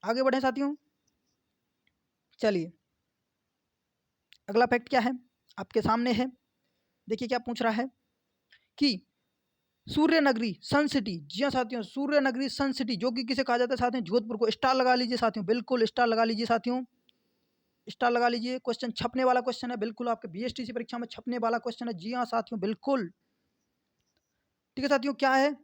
आगे बढ़े साथियों। चलिए, अगला फैक्ट क्या है, आपके सामने है। देखिए क्या पूछ रहा है कि सूर्य नगरी सन सिटी, जी हाँ साथियों, सूर्य नगरी सन सिटी, जो कि किसे कहा जाता है साथियों, जोधपुर को। स्टार लगा लीजिए साथियों, बिल्कुल स्टार लगा लीजिए साथियों, स्टार लगा लीजिए। क्वेश्चन छपने वाला क्वेश्चन है, बिल्कुल आपके बीएसटीसी परीक्षा में छपने वाला क्वेश्चन है। जी हाँ साथियों, बिल्कुल। ठीक है साथियों, क्या है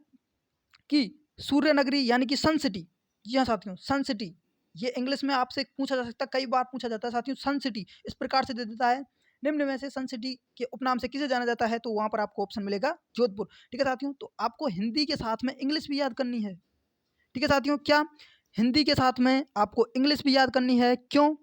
कि सूर्य नगरी यानी कि सन सिटी, जी हाँ साथियों, सन सिटी, ये इंग्लिश में आपसे पूछा जा सकता है, कई बार पूछा जाता है साथियों। सन सिटी इस प्रकार से दे देता है, निम्न में से सन सिटी के उपनाम से किसे जाना जाता है, तो वहां पर आपको ऑप्शन मिलेगा जोधपुर। ठीक है साथियों, तो आपको हिंदी के साथ में इंग्लिश भी याद करनी है। ठीक है साथियों, क्या हिंदी के साथ में आपको इंग्लिश भी याद करनी है, क्यों,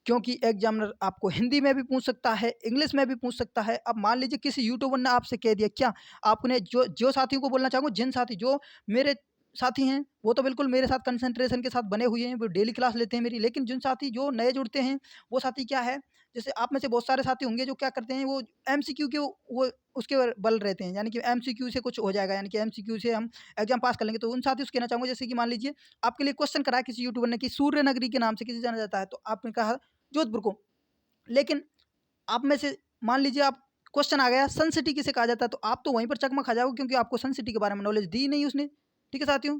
क्योंकि एग्जामिनर आपको हिंदी में भी पूछ सकता है, इंग्लिश में भी पूछ सकता है। अब मान लीजिए किसी यूट्यूबर ने आपसे कह दिया, क्या आपने जो जो साथियों को बोलना चाहूँगा, जिन साथी जो मेरे साथी हैं वो तो बिल्कुल मेरे साथ कंसंट्रेशन के साथ बने हुए हैं, वो डेली क्लास लेते हैं मेरी। लेकिन जिन साथी जो नए जुड़ते हैं, वो साथी क्या है, जैसे आप में से बहुत सारे साथी होंगे जो क्या करते हैं, वो एमसीक्यू के वो उसके बल रहते हैं, यानी कि एमसीक्यू से कुछ हो जाएगा, यानी कि एमसीक्यू से हम एग्जाम पास कर लेंगे। तो उन साथियों से कहना चाहूँगा, जैसे कि मान लीजिए आपके लिए क्वेश्चन कराया किसी यूट्यूबर ने कि सूर्य नगरी के नाम से किसे जाना जाता है, तो आपने कहा जोधपुर को। लेकिन आप में से मान लीजिए आप क्वेश्चन आ गया सन सिटी किसे कहा जाता है, तो आप तो वहीं पर चकमा खा जाओगे, क्योंकि आपको सन सिटी के बारे में नॉलेज दी नहीं उसने। ठीक है साथियों,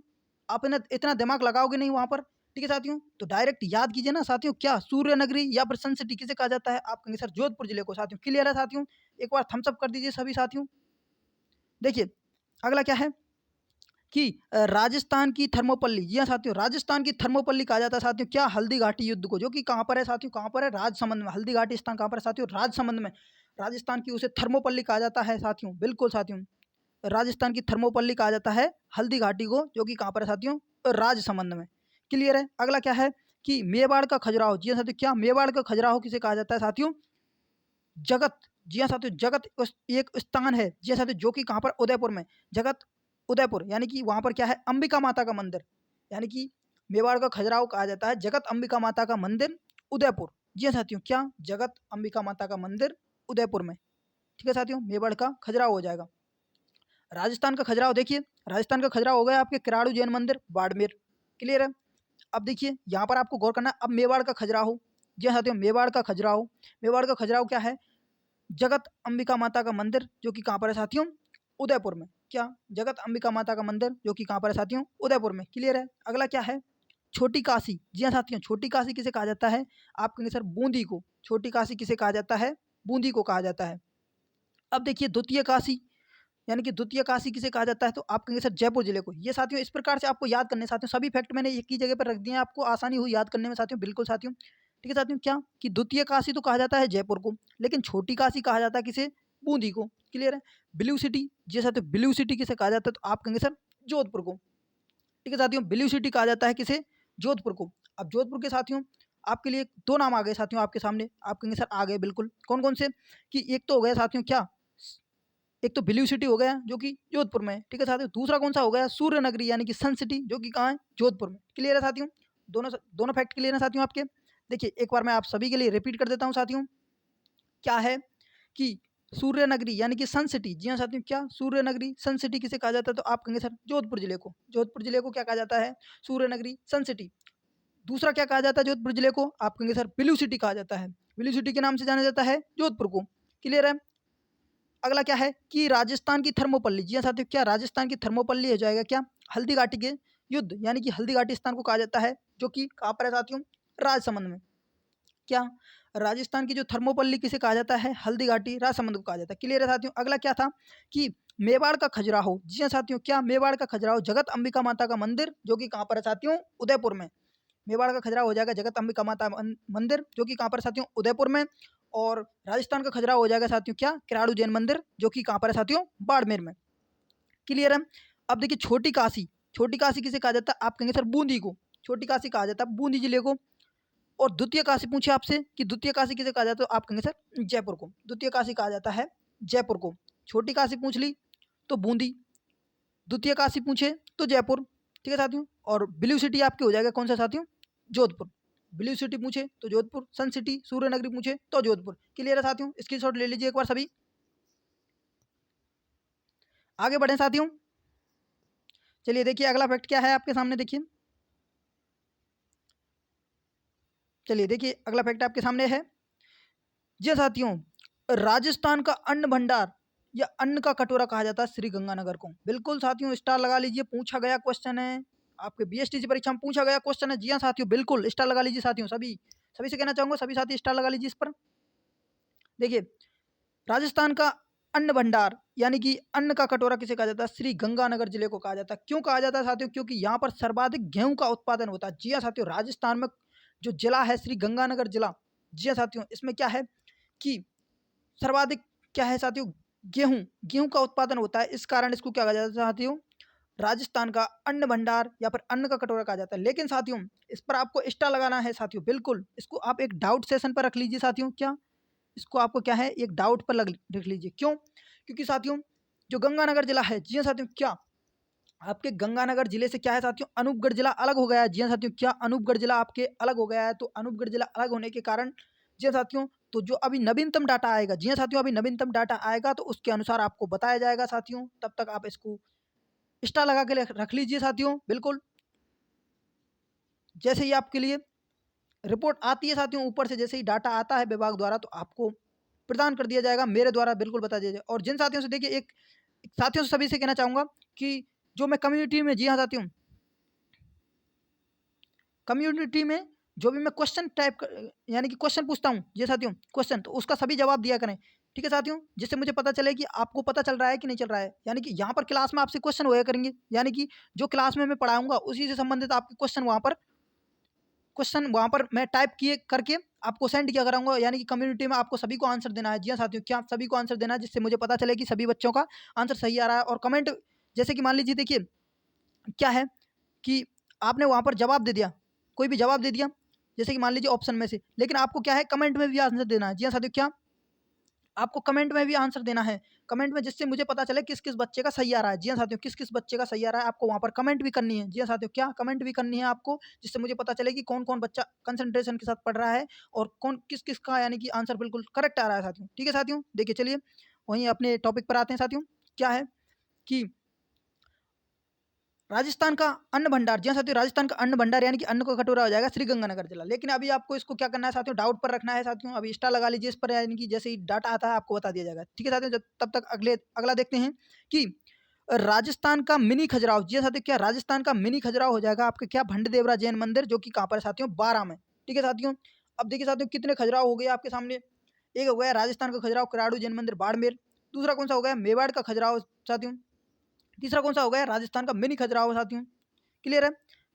आप इतना दिमाग लगाओगे नहीं वहां पर। ठीक है साथियों, तो डायरेक्ट याद कीजिए ना साथियों, क्या सूर्य नगरी या फिर सन सिटी किसे कहा जाता है, आप कहेंगे सर जोधपुर जिले को साथियों। क्लियर है साथियों, एक बार थम्स अप कर दीजिए सभी साथियों। देखिए अगला क्या है कि राजस्थान की थर्मोपल्ली, जी हाँ साथियों, राजस्थान की थर्मोपल्ली कहा जाता है साथियों क्या, हल्दी घाटी युद्ध को, जो कि कहाँ पर है साथियों, कहाँ पर है, राजसमंद में। हल्दी घाटी स्थान कहाँ पर है साथियों, राजसमंद में। राजस्थान की उसे थर्मोपल्ली कहा जाता है साथियों, बिल्कुल साथियों, राजस्थान की थर्मोपल्ली कहा जाता है हल्दी घाटी को, जो कि कहाँ पर है साथियों, राजसमंद में। क्लियर है। अगला क्या है कि मेवाड़ का खजुराहो, जी हाँ साथियों, क्या मेवाड़ का खजुराहो किसे कहा जाता है साथियों, जगत, जी हाँ साथियों, जगत एक स्थान है, जी हाँ साथियों, जो कि कहाँ पर, उदयपुर में। जगत उदयपुर, यानी कि वहाँ पर क्या है, अंबिका माता का मंदिर, यानी कि मेवाड़ का खजुराहो कहा जाता है जगत अंबिका माता का मंदिर उदयपुर। जी हाँ साथियों, क्या जगत अंबिका माता का मंदिर उदयपुर में। ठीक है साथियों, मेवाड़ का खजुराहो हो जाएगा। राजस्थान का खजुराहो देखिए, राजस्थान का खजुराहो हो गया आपके किराड़ू जैन मंदिर बाड़मेर। क्लियर है। अब देखिए यहाँ पर आपको गौर करना है, अब मेवाड़ का खजुराहो। जी हाँ साथियों, मेवाड़ का खजुराहो, मेवाड़ का खजुराहो क्या है, जगत अंबिका माता का मंदिर जो कि कहाँ पर है साथियों, उदयपुर में। क्या, जगत अंबिका माता का मंदिर जो कि कहाँ पर है साथियों, उदयपुर में। क्लियर है। अगला क्या है, छोटी काशी। जी हाँ साथियों, छोटी काशी किसे कहा जाता है, आप कहेंगे सर बूंदी को। छोटी काशी किसे कहा जाता है, बूंदी को कहा जाता है। अब देखिए द्वितीय काशी, यानी कि द्वितीय काशी किसे कहा जाता है, तो आप कहेंगे सर जयपुर जिले को। ये साथियों इस प्रकार से आपको याद करने साथियों, सभी फैक्ट मैंने एक ही जगह पर रख दिए हैं, आपको आसानी हुई याद करने में साथियों, बिल्कुल साथियों। ठीक है साथियों, क्या कि द्वितीय काशी तो कहा जाता है जयपुर को, लेकिन छोटी काशी कहा जाता है किसे, बूंदी को। क्लियर है। ब्लू सिटी, जी साथियों ब्लू सिटी किसे कहा जाता है, तो आप कहेंगे सर जोधपुर को। ठीक है साथियों, ब्लू सिटी कहा जाता है किसे, जोधपुर को। अब जोधपुर के साथियों आपके लिए दो नाम आ गए साथियों आपके सामने, आप कहेंगे सर आ गए, बिल्कुल। कौन कौन से, कि एक तो हो गया साथियों क्या, एक तो ब्लू सिटी हो गया जो कि जोधपुर में है। ठीक है साथियों, दूसरा कौन सा हो गया, सूर्य नगरी यानी कि सन सिटी जो कि कहाँ है, जोधपुर में। क्लियर है साथियों, दोनों दोनों फैक्ट क्लियर है साथियों आपके। देखिए एक बार मैं आप सभी के लिए रिपीट कर देता हूँ साथियों, क्या है कि सूर्य नगरी यानी कि सन सिटी। जी हाँ साथियों, क्या सूर्य नगरी सन सिटी किसे कहा जाता है, तो आप कहेंगे सर जोधपुर जिले को। जोधपुर जिले को क्या कहा जाता है, सूर्य नगरी सन सिटी। दूसरा क्या कहा जाता है जोधपुर जिले को, आप कहेंगे सर ब्लू सिटी कहा जाता है। ब्लू सिटी के नाम से जाना जाता है जोधपुर को। क्लियर है। अगला क्या है कि राजस्थान की थर्मोपल्ली। जी हाँ साथियों, क्या राजस्थान की थर्मोपल्ली हो जाएगा क्या, हल्दी घाटी के युद्ध, यानी कि हल्दी घाटी स्थान को कहा जाता है, जो कि कहाँ पर है साथियों, राजसमंद में। क्या, राजस्थान की जो थर्मोपल्ली किसे कहा जाता है, हल्दी घाटी राजसमंद को कहा जाता है। क्लियर है साथियों। अगला क्या था कि मेवाड़ का खजुराहो। जी हाँ साथियों, क्या मेवाड़ का खजुराहो जगत अंबिका माता का मंदिर जो कि कहाँ पर है साथियों, उदयपुर में। मेवाड़ का खजुराहो हो जाएगा जगत अंबिका माता मंदिर जो कि कहाँ पर है साथियों, उदयपुर में। और राजस्थान का खजुराहो हो जाएगा साथियों क्या, किराड़ू जैन मंदिर जो कि कहाँ पर है साथियों, बाड़मेर में। क्लियर है। अब देखिए छोटी काशी, छोटी काशी किसे कहा जाता है, आप कहेंगे सर बूंदी को। छोटी काशी कहा जाता है बूंदी जिले को। और द्वितीय काशी पूछे आपसे कि द्वितीय काशी किसे कहा जाता है, तो आप कहेंगे सर जयपुर को। द्वितीय काशी कहा जाता है जयपुर को। छोटी काशी पूछ ली तो बूंदी, द्वितीय काशी पूछे तो जयपुर। ठीक है साथियों। और ब्लू सिटी आपके हो जाएगा कौन सा साथियों, जोधपुर। ब्लू सिटी पूछे तो जोधपुर, सन सिटी सूर्य नगरी पूछे तो जोधपुर। क्लियर है साथियों, स्क्रीनशॉट ले लीजिए एक बार सभी। आगे बढ़े साथियों, चलिए देखिए अगला फैक्ट क्या है आपके सामने, देखिए चलिए देखिए अगला फैक्ट आपके सामने है। जी साथियों, राजस्थान का अन्न भंडार या अन्न का कटोरा कहा जाता है श्री गंगानगर को। बिल्कुल साथियों, स्टार लगा लीजिए, पूछा गया क्वेश्चन है आपके बीएसटीसी परीक्षा में, पूछा गया क्वेश्चन है। जी हाँ साथियों, बिल्कुल स्टार लगा लीजिए साथियों, सभी सभी से कहना चाहूंगा, सभी साथी स्टार लगा लीजिए इस पर। देखिए राजस्थान का अन्न भंडार यानी कि अन्न का कटोरा किसे कहा जाता है, श्री गंगानगर जिले को कहा जाता है। क्यों कहा जाता है साथियों, क्योंकि यहाँ पर सर्वाधिक गेहूं का उत्पादन होता है। जी हाँ साथियों, राजस्थान में जो जिला है श्री गंगानगर जिला, जी हाँ साथियों, इसमें क्या है कि सर्वाधिक क्या है साथियों, गेहूं, गेहूं का उत्पादन होता है। इस कारण इसको क्या कहा जाता है साथियों, राजस्थान का अन्न भंडार या फिर अन्न का कटोरा कहा जाता है। लेकिन साथियों इस पर आपको स्टार लगाना है साथियों, बिल्कुल इसको आप एक डाउट सेशन पर रख लीजिए साथियों। क्या, इसको आपको क्या है एक डाउट पर लिख लीजिए। क्यों, क्योंकि साथियों जो गंगानगर जिला है, जी हाँ साथियों, क्या आपके गंगानगर जिले से क्या है साथियों, अनूपगढ़ जिला अलग हो गया है। जी हाँ साथियों, क्या अनूपगढ़ जिला आपके अलग हो गया है। तो अनूपगढ़ जिला अलग होने के कारण जी हाँ साथियों, तो जो अभी नवीनतम डाटा आएगा, जी हाँ साथियों, अभी नवीनतम डाटा आएगा तो उसके अनुसार आपको बताया जाएगा साथियों। तब तक आप इसको स्टार लगा के रख लीजिए साथियों, बिल्कुल। जैसे ही आपके लिए रिपोर्ट आती है साथियों ऊपर से, जैसे ही डाटा आता है विभाग द्वारा, तो आपको प्रदान कर दिया जाएगा, मेरे द्वारा बिल्कुल बता दिया जाएगा। और जिन साथियों से देखिए एक साथियों से सभी से कहना चाहूँगा कि जो मैं कम्युनिटी में, जी हाँ साथियों, कम्युनिटी में जो भी मैं क्वेश्चन टाइप यानी कि क्वेश्चन पूछता हूँ, ये साथियों क्वेश्चन, तो उसका सभी जवाब दिया करें। ठीक है साथियों, जिससे मुझे पता चले कि आपको पता चल रहा है कि नहीं चल रहा है। यानी कि यहाँ पर क्लास में आपसे क्वेश्चन होया करेंगे, यानी कि जो क्लास में मैं पढ़ाऊंगा उसी से संबंधित आपके क्वेश्चन वहाँ पर मैं टाइप किए करके आपको सेंड किया कराऊंगा। यानी कि कम्युनिटी में आपको सभी को आंसर देना है। जी हाँ साथियों, क्या सभी को आंसर देना है, जिससे मुझे पता चले कि सभी बच्चों का आंसर सही आ रहा है। और कमेंट, जैसे कि मान लीजिए देखिए क्या है कि आपने वहाँ पर जवाब दे दिया, कोई भी जवाब दे दिया, जैसे कि मान लीजिए ऑप्शन में से, लेकिन आपको क्या है कमेंट में भी आंसर देना है। जी हाँ साथियों, क्या आपको कमेंट में भी आंसर देना है। कमेंट में, जिससे मुझे पता चले किस किस बच्चे का सही आ रहा है। जी हाँ साथियों, किस किस बच्चे का सही आ रहा है आपको वहाँ पर कमेंट भी करनी है। जी हाँ साथियों, क्या कमेंट भी करनी है आपको, जिससे मुझे पता चले कि कौन कौन बच्चा कंसंट्रेशन के साथ पढ़ रहा है और कौन किस किस का यानी कि आंसर बिल्कुल करेक्ट आ रहा है साथियों। ठीक है साथियों, देखिए चलिए वहीं अपने टॉपिक पर आते हैं साथियों। क्या है कि राजस्थान का अन्न भंडार, जी हाँ साथियों, राजस्थान का अन्न भंडार यानी कि अन्न का कटोरा हो जाएगा श्रीगंगानगर जिला। लेकिन अभी आपको इसको क्या करना है साथियों, डाउट पर रखना है साथियों। अभी स्टार लगा लीजिए इस पर, यानी कि जैसे ही डाटा आता है आपको बता दिया जाएगा। ठीक है साथियों, तब तक अगला देखते हैं कि राजस्थान का मिनी खजुराहो। जी हाँ साथियों, क्या राजस्थान का मिनी खजुराहो हो जाएगा आपके क्या भंड-देवरा जैन मंदिर, जो कि कहाँ पर है साथियों, बारां में। ठीक है साथियों, अब देखिए साथियों कितने खजुराहो हो गए आपके सामने। एक हो गया राजस्थान का खजुराहो किराड़ू जैन मंदिर बाड़मेर। दूसरा कौन सा हो गया, मेवाड़ का खजुराहो साथियों। तीसरा कौन सा हो गया, राजस्थान का मिनी खजुराहो साथियों। क्लियर है।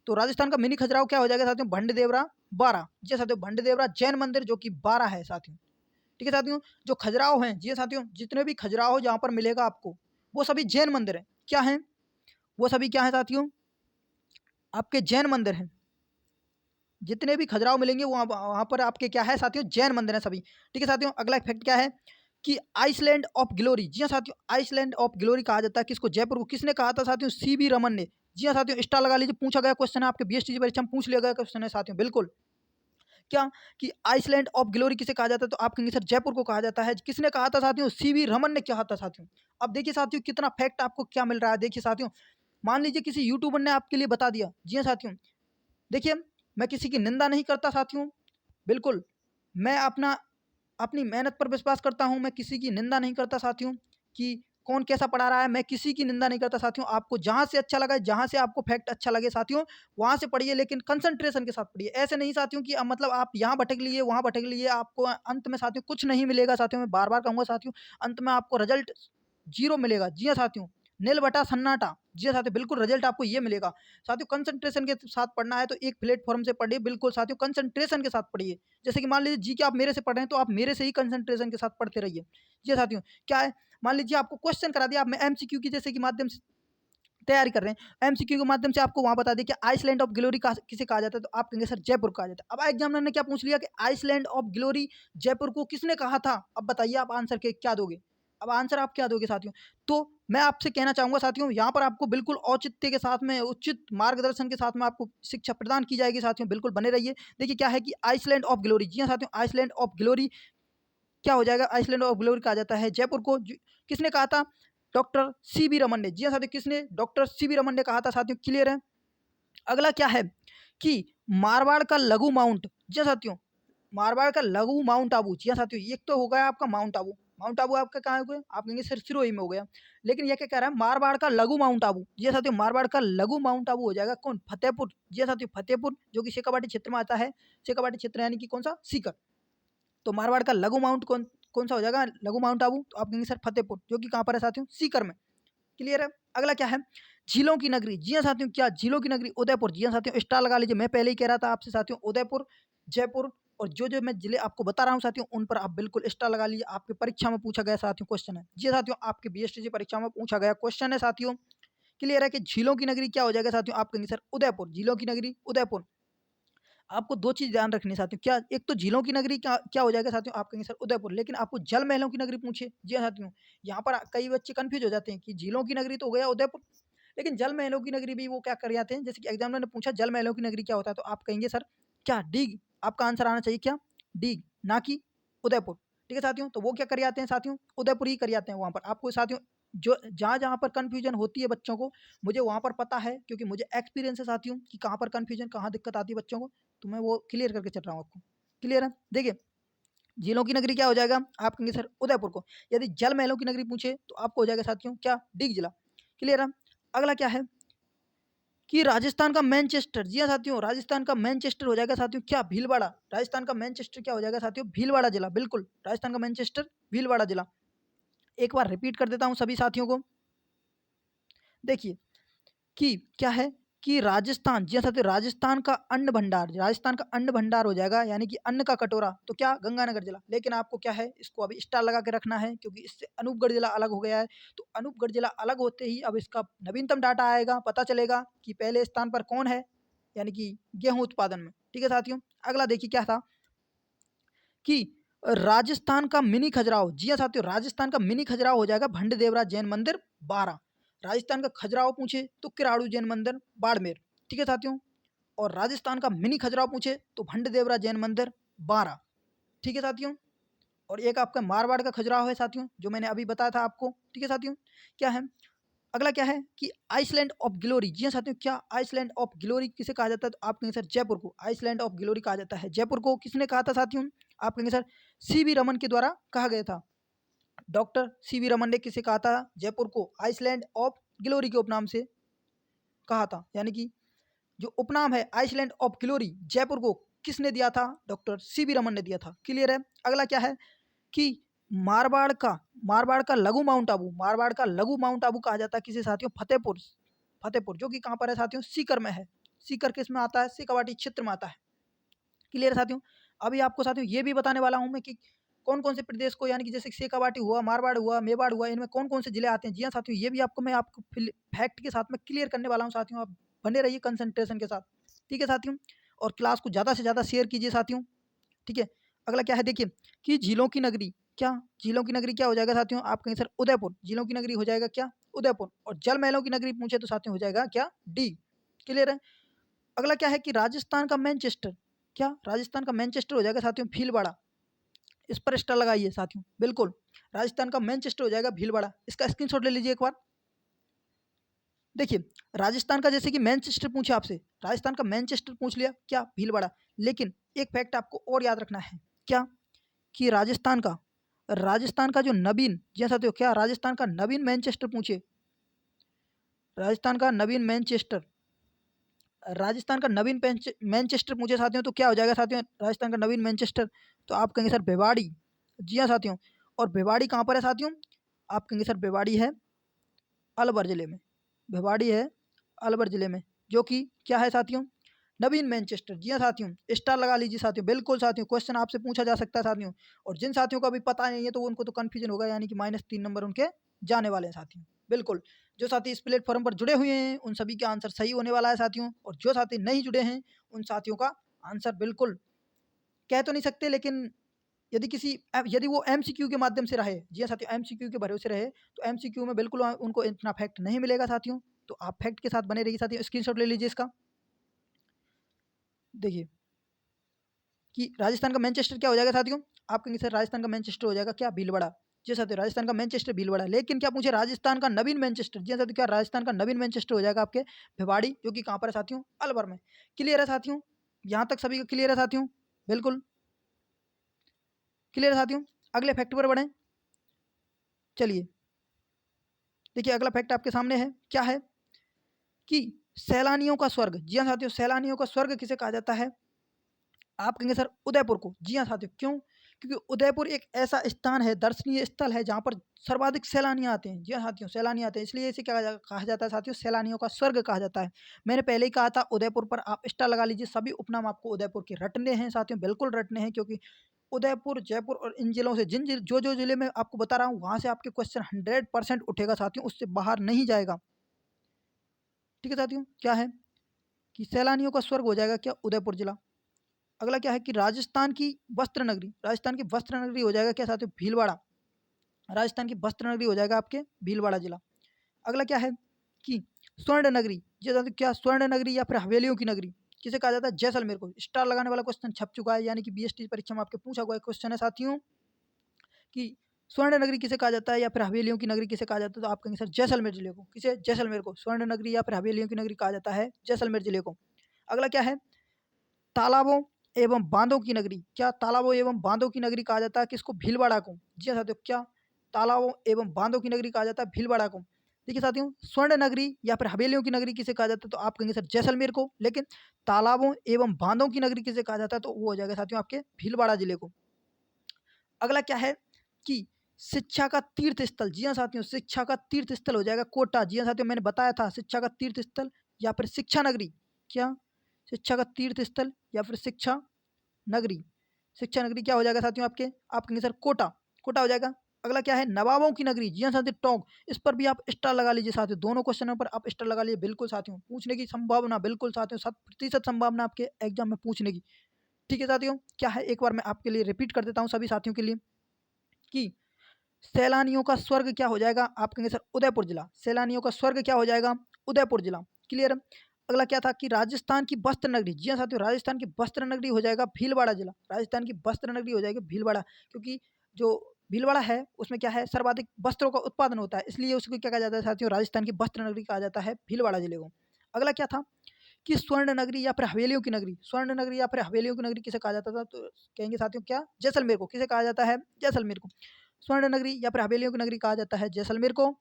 तो राजस्थान का मिनी खजुराहो क्या हो जाएगा साथियों, भंड-देवरा बारां। जी हाँ साथियों, भंड-देवरा जैन मंदिर जो कि बारां है साथियों। ठीक है साथियों, जो खजुराहो हैं, जी हाँ साथियों, जितने भी खजुराहो जहाँ पर मिलेगा आपको, वो सभी जैन मंदिर हैं। क्या हैं वो सभी, क्या है साथियों, आपके जैन मंदिर हैं। जितने भी खजुराहो मिलेंगे वहाँ वहाँ पर आपके क्या है साथियों, जैन मंदिर हैं सभी। ठीक है साथियों, अगला फैक्ट क्या है कि आइसलैंड ऑफ ग्लोरी। जी हाँ साथियों, आइसलैंड ऑफ ग्लोरी कहा जाता है किसको, जयपुर को। किसने कहा था साथियों, सीवी रमन ने। जी हाँ साथियों, स्टार लगा लीजिए, पूछा गया क्वेश्चन है आपके बीएसटी परीक्षा में, पूछ लिया गया क्वेश्चन है साथियों, बिल्कुल। क्या कि आइसलैंड ऑफ ग्लोरी किसे कहा जाता है, तो आप कहेंगे सर जयपुर को कहा जाता है। किसने कहा था साथियों, सीवी रमन ने कहा था साथियों। अब देखिए साथियों कितना फैक्ट आपको क्या मिल रहा है। देखिए साथियों, मान लीजिए किसी यूट्यूबर ने आपके लिए बता दिया। जी हाँ साथियों, देखिए मैं किसी की निंदा नहीं करता साथियों, बिल्कुल। मैं अपनी मेहनत पर विश्वास करता हूँ, मैं किसी की निंदा नहीं करता साथियों कि कौन कैसा पढ़ा रहा है, मैं किसी की निंदा नहीं करता साथियों। आपको जहाँ से अच्छा लगा, जहाँ से आपको फैक्ट अच्छा लगे साथियों, वहाँ से पढ़िए, लेकिन कंसंट्रेशन के साथ पढ़िए। ऐसे नहीं साथियों कि मतलब आप यहाँ भटक लिए, वहाँ भटक लिए, आपको अंत में साथियों कुछ नहीं मिलेगा साथियों। मैं बार-बार कहूँगा साथियों, अंत में आपको रिजल्ट 0 मिलेगा। जी हाँ साथियों, निल बटा सन्नाटा। जी हाँ साथियों, बिल्कुल रिजल्ट आपको ये मिलेगा। साथियों कंसंट्रेशन के साथ पढ़ना है तो एक प्लेटफ़ॉर्म से पढ़िए, बिल्कुल साथियों कंसंट्रेशन के साथ पढ़िए। जैसे कि मान लीजिए जीके आप मेरे से पढ़ रहे हैं, तो आप मेरे से ही कंसंट्रेशन के साथ पढ़ते रहिए। जी हाँ साथियों, क्या है, मान लीजिए आपको क्वेश्चन करा दिया, आप में एमसीक्यू की जैसे कि माध्यम से तैयारी कर रहे हैं, एमसीक्यू के माध्यम से आपको वहाँ बता दें कि आइसलैंड ऑफ ग्लोरी किसे कहा जाता है, तो आप कहेंगे सर जयपुर कहा जाता है। अब एग्जामिनर ने क्या पूछ लिया कि आइसलैंड ऑफ ग्लोरी जयपुर को किसने कहा था, अब बताइए आप आंसर के क्या दोगे। अब आंसर आप क्या दोगे साथियों। तो मैं आपसे कहना चाहूंगा साथियों, यहाँ पर आपको बिल्कुल औचित्य के साथ में, उचित मार्गदर्शन के साथ में आपको शिक्षा प्रदान की जाएगी साथियों, बिल्कुल बने रहिए। देखिए क्या है कि आइसलैंड ऑफ ग्लोरी, जी हाँ साथियों, आइसलैंड ऑफ ग्लोरी क्या हो जाएगा, आइसलैंड ऑफ ग्लोरी कहा जाता है जयपुर को। किसने कहा था, डॉक्टर सीवी रमन ने। जी हाँ साथियों, किसने, डॉक्टर सीवी रमन ने कहा था साथियों। क्लियर है। अगला क्या है कि मारवाड़ का लघु माउंट। जी हाँ साथियों, मारवाड़ का लघु माउंट आबू। जी हाँ साथियों, एक तो हो गया आपका माउंट आबू। माउंट आबू आपका कहाँ हो गया, आप कहेंगे सिर सिरोही में हो गया। लेकिन ये क्या कह रहा है, मारवाड़ का लघु माउंट आबू। जी हाँ साथियों, मारवाड़ का लघु माउंट आबू हो जाएगा कौन, फतेहपुर। जी हाँ साथियों, फतेहपुर जो कि शेखावाटी क्षेत्र में आता है। शेखावाटी क्षेत्र यानी कि कौन सा, सीकर। तो मारवाड़ का लघु माउंट कौन कौन सा हो जाएगा, लघु माउंट आबू, तो आप कहेंगे सर फतेहपुर, जो कि कहाँ पर है साथियों, सीकर में। क्लियर है। अगला क्या है, झीलों की नगरी। जी हाँ साथियों, क्या झीलों की नगरी, उदयपुर। जी हाँ साथियों, स्टार लगा लीजिए, मैं पहले ही कह रहा था आपसे साथियों, उदयपुर, जयपुर, और जो जो मैं जिले आपको बता रहा हूँ साथियों, उन पर आप बिल्कुल स्टार लगा लीजिए। आपकी परीक्षा में पूछा गया साथियों क्वेश्चन है। जी हाँ साथियों, आपके बीएसटीसी परीक्षा में पूछा गया क्वेश्चन है साथियों। क्लियर है कि झीलों की नगरी क्या हो जाएगा साथियों, आप कहेंगे सर उदयपुर, झीलों की नगरी उदयपुर। आपको 2 चीज़ ध्यान रखनी है साथियों, क्या, एक तो झीलों की नगरी क्या क्या हो जाएगा साथियों, आप कहेंगे सर उदयपुर। लेकिन आपको जल महलों की नगरी पूछे, जी हाँ साथियों, यहाँ पर कई बच्चे कन्फ्यूज़ हो जाते हैं कि झीलों की नगरी तो हो गया उदयपुर, लेकिन जल महलों की नगरी भी वो क्या कर जाते हैं। जैसे कि एग्जामिनर ने पूछा जल महलों की नगरी क्या होता है, तो आप कहेंगे सर क्या, डीग। आपका आंसर आना चाहिए क्या, डीग, ना कि उदयपुर। ठीक है साथियों, तो वो क्या कर जाते हैं साथियों, उदयपुर ही कर जाते हैं वहाँ पर। आपको साथियों जो जहाँ-जहाँ पर कन्फ्यूजन होती है बच्चों को, मुझे वहाँ पर पता है, क्योंकि मुझे एक्सपीरियंस है साथियों कि कहाँ पर कन्फ्यूजन, कहाँ दिक्कत आती है बच्चों को। तो मैं वो क्लियर करके चल रहा हूँ आपको। क्लियर है। देखिए झीलों की नगरी क्या हो जाएगा, आप कहेंगे सर उदयपुर को। यदि जल महलों की नगरी पूछे तो आपको हो जाएगा साथियों क्या, डीग जिला। क्लियर है। अगला क्या है कि राजस्थान का मैनचेस्टर। जी हाँ साथियों, राजस्थान का मैनचेस्टर हो जाएगा साथियों क्या, भीलवाड़ा। राजस्थान का मैनचेस्टर क्या हो जाएगा साथियों, भीलवाड़ा जिला, बिल्कुल। राजस्थान का मैनचेस्टर भीलवाड़ा जिला। एक बार रिपीट कर देता हूँ सभी साथियों को। देखिए कि क्या है कि राजस्थान, जी हाँ साथियों, राजस्थान का अन्न भंडार, राजस्थान का अन्न भंडार हो जाएगा यानी कि अन्न का कटोरा, तो क्या, गंगानगर जिला। लेकिन आपको क्या है, इसको अभी स्टार लगा के रखना है, क्योंकि इससे अनूपगढ़ जिला अलग हो गया है। तो अनूपगढ़ जिला अलग होते ही अब इसका नवीनतम डाटा आएगा, पता चलेगा कि पहले स्थान पर कौन है, यानी कि गेहूं उत्पादन में। ठीक है साथियों, अगला देखिए क्या था कि राजस्थान का मिनी खजुराहो, जी हाँ साथियों, राजस्थान का मिनी खजुराहो हो जाएगा भंड देवराज जैन मंदिर 12। राजस्थान का खजुराहो पूछे तो किराड़ू जैन मंदिर बाड़मेर, ठीक है साथियों। और राजस्थान का मिनी खजुराहो पूछे तो भंड देवराज जैन मंदिर 12, ठीक है साथियों। और एक आपका मारवाड़ का खजुराहो है साथियों, जो मैंने अभी बताया था आपको, ठीक है साथियों। क्या है अगला, क्या है कि आइसलैंड ऑफ ग्लोरी, जी हाँ साथियों, क्या आइसलैंड ऑफ ग्लोरी किसे कहा जाता है? तो आप कहेंगे सर जयपुर को आइसलैंड ऑफ ग्लोरी कहा जाता है। जयपुर को किसने कहा था साथियों? आप कहेंगे सर सीवी रमन के द्वारा कहा गया था। डॉक्टर सीवी रमन ने किसे कहा था जयपुर को आइसलैंड ऑफ ग्लोरी के उपनाम से कहा था, यानी कि जो उपनाम है आइसलैंड ऑफ ग्लोरी जयपुर को किसने दिया था? डॉक्टर सीवी रमन ने दिया था। क्लियर है। अगला क्या है कि मारवाड़ का लघु माउंट आबू, मारवाड़ का लघु माउंट आबू कहा जाता है किसे साथियों? फतेहपुर, फतेहपुर जो कि कहाँ पर है साथियों? सीकर में है। सीकर किस में आता है? शेखावाटी क्षेत्र में आता है। क्लियर है साथियों। अभी आपको साथियों ये भी बताने वाला हूँ मैं कि कौन कौन से प्रदेश को, यानी कि जैसे शेखावाटी हुआ, मारवाड़ हुआ, मेवाड़ हुआ, इनमें कौन कौन से जिले आते हैं। जी हाँ साथियों, ये भी मैं आपको फैक्ट के साथ में क्लियर करने वाला हूँ साथियों। आप बने रहिए कंसंट्रेशन के साथ, ठीक है साथियों। और क्लास को ज़्यादा से ज़्यादा शेयर कीजिए साथियों, ठीक है। अगला क्या है देखिए कि झीलों की नगरी, क्या झीलों की नगरी क्या हो जाएगा साथियों? आप कहें सर उदयपुर, झीलों की नगरी हो जाएगा क्या? उदयपुर। और जल महलों की नगरी पूछे तो साथियों हो जाएगा क्या? डी। क्लियर है। अगला क्या है कि राजस्थान का मैनचेस्टर, क्या राजस्थान का मैनचेस्टर हो जाएगा साथियों? भीलवाड़ा। इस पर स्टार लगाइए साथियों, बिल्कुल राजस्थान का मैनचेस्टर हो जाएगा भीलवाड़ा। इसका स्क्रीनशॉट ले लीजिए एक बार। देखिए राजस्थान का जैसे कि मैनचेस्टर पूछे आपसे, राजस्थान का मैनचेस्टर पूछ लिया क्या? भीलवाड़ा। लेकिन एक फैक्ट आपको और याद रखना है, क्या कि राजस्थान का जो नवीन, जी साथियों, क्या राजस्थान का नवीन मैनचेस्टर पूछे, राजस्थान का नवीन मैनचेस्टर, राजस्थान का नवीन मैनचेस्टर पूछे साथियों तो क्या हो जाएगा साथियों? राजस्थान का नवीन मैनचेस्टर तो आप कहेंगे सर भिवाड़ी। जी हाँ साथियों। और भिवाड़ी कहाँ पर है साथियों? आप कहेंगे सर भिवाड़ी है अलवर जिले में, भिवाड़ी है अलवर जिले में, जो कि क्या है साथियों? नवीन मैनचेस्टर। जी हाँ साथियों, स्टार लगा लीजिए साथियों, बिल्कुल साथियों, क्वेश्चन आपसे पूछा जा सकता है साथियों। और जिन साथियों को अभी पता नहीं है तो उनको तो कंफ्यूजन होगा, यानी कि -3 नंबर उनके जाने वाले हैं साथियों। बिल्कुल, जो साथी इस प्लेटफॉर्म पर जुड़े हुए हैं उन सभी का आंसर सही होने वाला है साथियों। और जो साथी नहीं जुड़े हैं उन साथियों का आंसर बिल्कुल कह तो नहीं सकते, लेकिन यदि वो एमसीक्यू के माध्यम से रहे, जी हाँ साथियों, एमसीक्यू के भरोसे रहे तो एमसीक्यू में बिल्कुल उनको इतना फैक्ट नहीं मिलेगा साथियों। तो आप फैक्ट के साथ बने रहिए साथियों, स्क्रीनशॉट ले लीजिए इसका। देखिए कि राजस्थान का मैनचेस्टर क्या हो जाएगा साथियों? आप कहेंगे सर राजस्थान का मैनचेस्टर हो जाएगा क्या? भीलवाड़ा। जी साथियों, राजस्थान का मैनचेस्टर भीलवाड़ा। लेकिन क्या पूछे राजस्थान का नवीन मैनचेस्टर, जी साथियों, क्या राजस्थान का नवीन मैनचेस्टर हो जाएगा आपके भिवाड़ी, जो कि कहाँ पर है साथियों? अलवर में। क्लियर है साथियों, यहाँ तक सभी का क्लियर है साथियों? बिल्कुल क्लियर है साथियों। अगले फैक्ट पर बढ़ें, चलिए देखिए अगला फैक्ट आपके सामने है, क्या है कि सैलानियों का स्वर्ग, जी हाँ साथियों, सैलानियों का स्वर्ग किसे कहा जाता है? आप कहेंगे सर उदयपुर को। जी हाँ साथियों, क्यों? क्योंकि उदयपुर एक ऐसा स्थान है, दर्शनीय स्थल है, जहाँ पर सर्वाधिक सैलानी आते हैं। जी हाँ साथियों, सैलानी आते हैं, इसलिए इसे क्या कहा जाता है साथियों? सैलानियों का स्वर्ग कहा जाता है। मैंने पहले ही कहा था उदयपुर पर आप स्टार लगा लीजिए, सभी उपनाम आपको उदयपुर के रटने हैं साथियों, बिल्कुल रटने हैं, क्योंकि उदयपुर, जयपुर और इन जिलों से जो जिले में आपको बता रहा हूँ वहाँ से आपके क्वेश्चन 100% उठेगा साथियों, उससे बाहर नहीं जाएगा। ठीक है साथियों, क्या है कि सैलानियों का स्वर्ग हो जाएगा क्या? उदयपुर जिला। अगला क्या है कि राजस्थान की वस्त्र नगरी, राजस्थान की वस्त्र नगरी हो जाएगा क्या साथियों? भीलवाड़ा। राजस्थान की वस्त्र नगरी हो जाएगा आपके भीलवाड़ा जिला। अगला क्या है कि स्वर्ण नगरी, ये साथियों क्या स्वर्ण नगरी या फिर हवेलियों की नगरी किसे कहा जाता है? जैसलमेर को। स्टार लगाने वाला क्वेश्चन छप चुका है, यानी कि बीएसटी परीक्षा में आपके पूछा हुआ क्वेश्चन है साथियों कि स्वर्ण नगरी किसे कहा जाता है या फिर हवेलियों की नगरी किसे कहा जाता है? तो आप कहेंगे सर जैसलमेर जिले को। किसे? जैसलमेर को स्वर्ण नगरी या फिर हवेलियों की नगरी कहा जाता है, जैसलमेर जिले को। अगला क्या है तालाबों एवं बांधों की नगरी, क्या तालाबों एवं बांधों की नगरी कहा जाता है किसको? भीलवाड़ा को। जी हाँ साथियों, क्या तालाबों एवं बांधों की नगरी कहा जाता है? भीलवाड़ा को। देखिए साथियों, स्वर्ण नगरी या फिर हवेलियों की नगरी किसे कहा जाता है? तो आप कहेंगे सर जैसलमेर को। लेकिन तालाबों एवं बांधों की नगरी किसे कहा जाता है? तो वो हो जाएगा साथियों आपके भीलवाड़ा जिले को। अगला क्या है कि शिक्षा का तीर्थ स्थल, जी हाँ साथियों, शिक्षा का तीर्थ स्थल हो जाएगा कोटा। जी हाँ साथियों, मैंने बताया था शिक्षा का तीर्थ स्थल या फिर शिक्षा नगरी, क्या शिक्षा का तीर्थ स्थल या फिर शिक्षा नगरी। शिक्षा नगरी क्या हो जाएगा साथियों आपके? आप कहेंगे सर कोटा, कोटा हो जाएगा। अगला क्या है नवाबों की नगरी, जी हाँ साथियों टोंक। इस पर भी आप स्टार लगा लीजिए साथियों, दोनों क्वेश्चनों पर आप स्टार लगा लीजिए, बिल्कुल साथियों, पूछने की संभावना बिल्कुल साथियों 100% संभावना आपके एग्जाम में पूछने की, ठीक है साथियों, क्या है एक बार मैं आपके लिए रिपीट कर देता हूँ सभी साथियों के लिए कि सैलानियों का स्वर्ग क्या हो जाएगा, आप कहेंगे सर उदयपुर जिला। सैलानियों का स्वर्ग क्या हो जाएगा, उदयपुर जिला। क्लियर है। अगला क्या था कि राजस्थान की वस्त्र नगरी, जी हाँ साथियों, राजस्थान की वस्त्र नगरी हो जाएगा भीलवाड़ा जिला। राजस्थान की वस्त्र नगरी हो जाएगी भीलवाड़ा, क्योंकि जो भीलवाड़ा है उसमें क्या है, सर्वाधिक वस्त्रों का उत्पादन होता है, इसलिए उसको क्या कहा जाता है साथियों, राजस्थान की वस्त्र नगरी कहा जाता है भीलवाड़ा जिले को। अगला क्या था कि स्वर्ण नगरी या फिर हवेलियों की नगरी, स्वर्ण नगरी या फिर हवेलियों की नगरी किसे कहा जाता था, तो कहेंगे साथियों क्या, जैसलमेर को। किसे कहा जाता है, जैसलमेर को। स्वर्ण नगरी या फिर हवेलियों की नगरी कहा जाता है जैसलमेर को।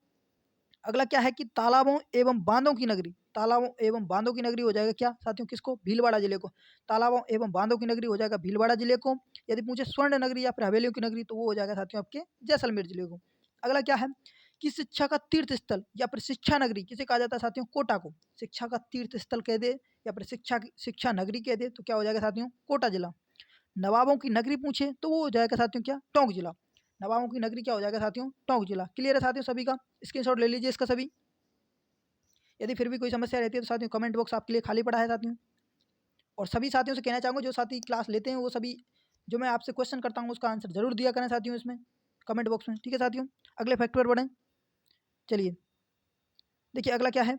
अगला क्या है कि तालाबों एवं बांधों की नगरी, तालाबों एवं बांधों की नगरी हो जाएगा क्या साथियों, किसको, भीलवाड़ा जिले को। तालाबों एवं बांधों की नगरी हो जाएगा भीलवाड़ा जिले को। यदि पूछे स्वर्ण नगरी या फिर हवेलियों की नगरी तो वो हो जाएगा साथियों आपके जैसलमेर जिले को। अगला क्या है कि शिक्षा का तीर्थ स्थल या फिर शिक्षा नगरी किसे कहा जाता है साथियों, कोटा को। शिक्षा का तीर्थ स्थल कह दे या फिर शिक्षा नगरी कह दे तो क्या हो जाएगा साथियों, कोटा जिला। नवाबों की नगरी पूछे तो वो हो जाएगा साथियों क्या, टोंक जिला। नवाबों की नगरी क्या हो जाएगा साथियों, टोंक जिला। क्लियर है साथियों सभी का, स्क्रीनशॉट ले लीजिए इसका सभी। यदि फिर भी कोई समस्या रहती है तो साथियों कमेंट बॉक्स आपके लिए खाली पड़ा है साथियों। और सभी साथियों से कहना चाहूँगा जो साथी क्लास लेते हैं वो सभी जो मैं आपसे क्वेश्चन करता हूँ उसका आंसर जरूर दिया करें साथियों इसमें कमेंट बॉक्स में। ठीक है साथियों, अगले फैक्ट पर बढ़ें। चलिए देखिए अगला क्या है,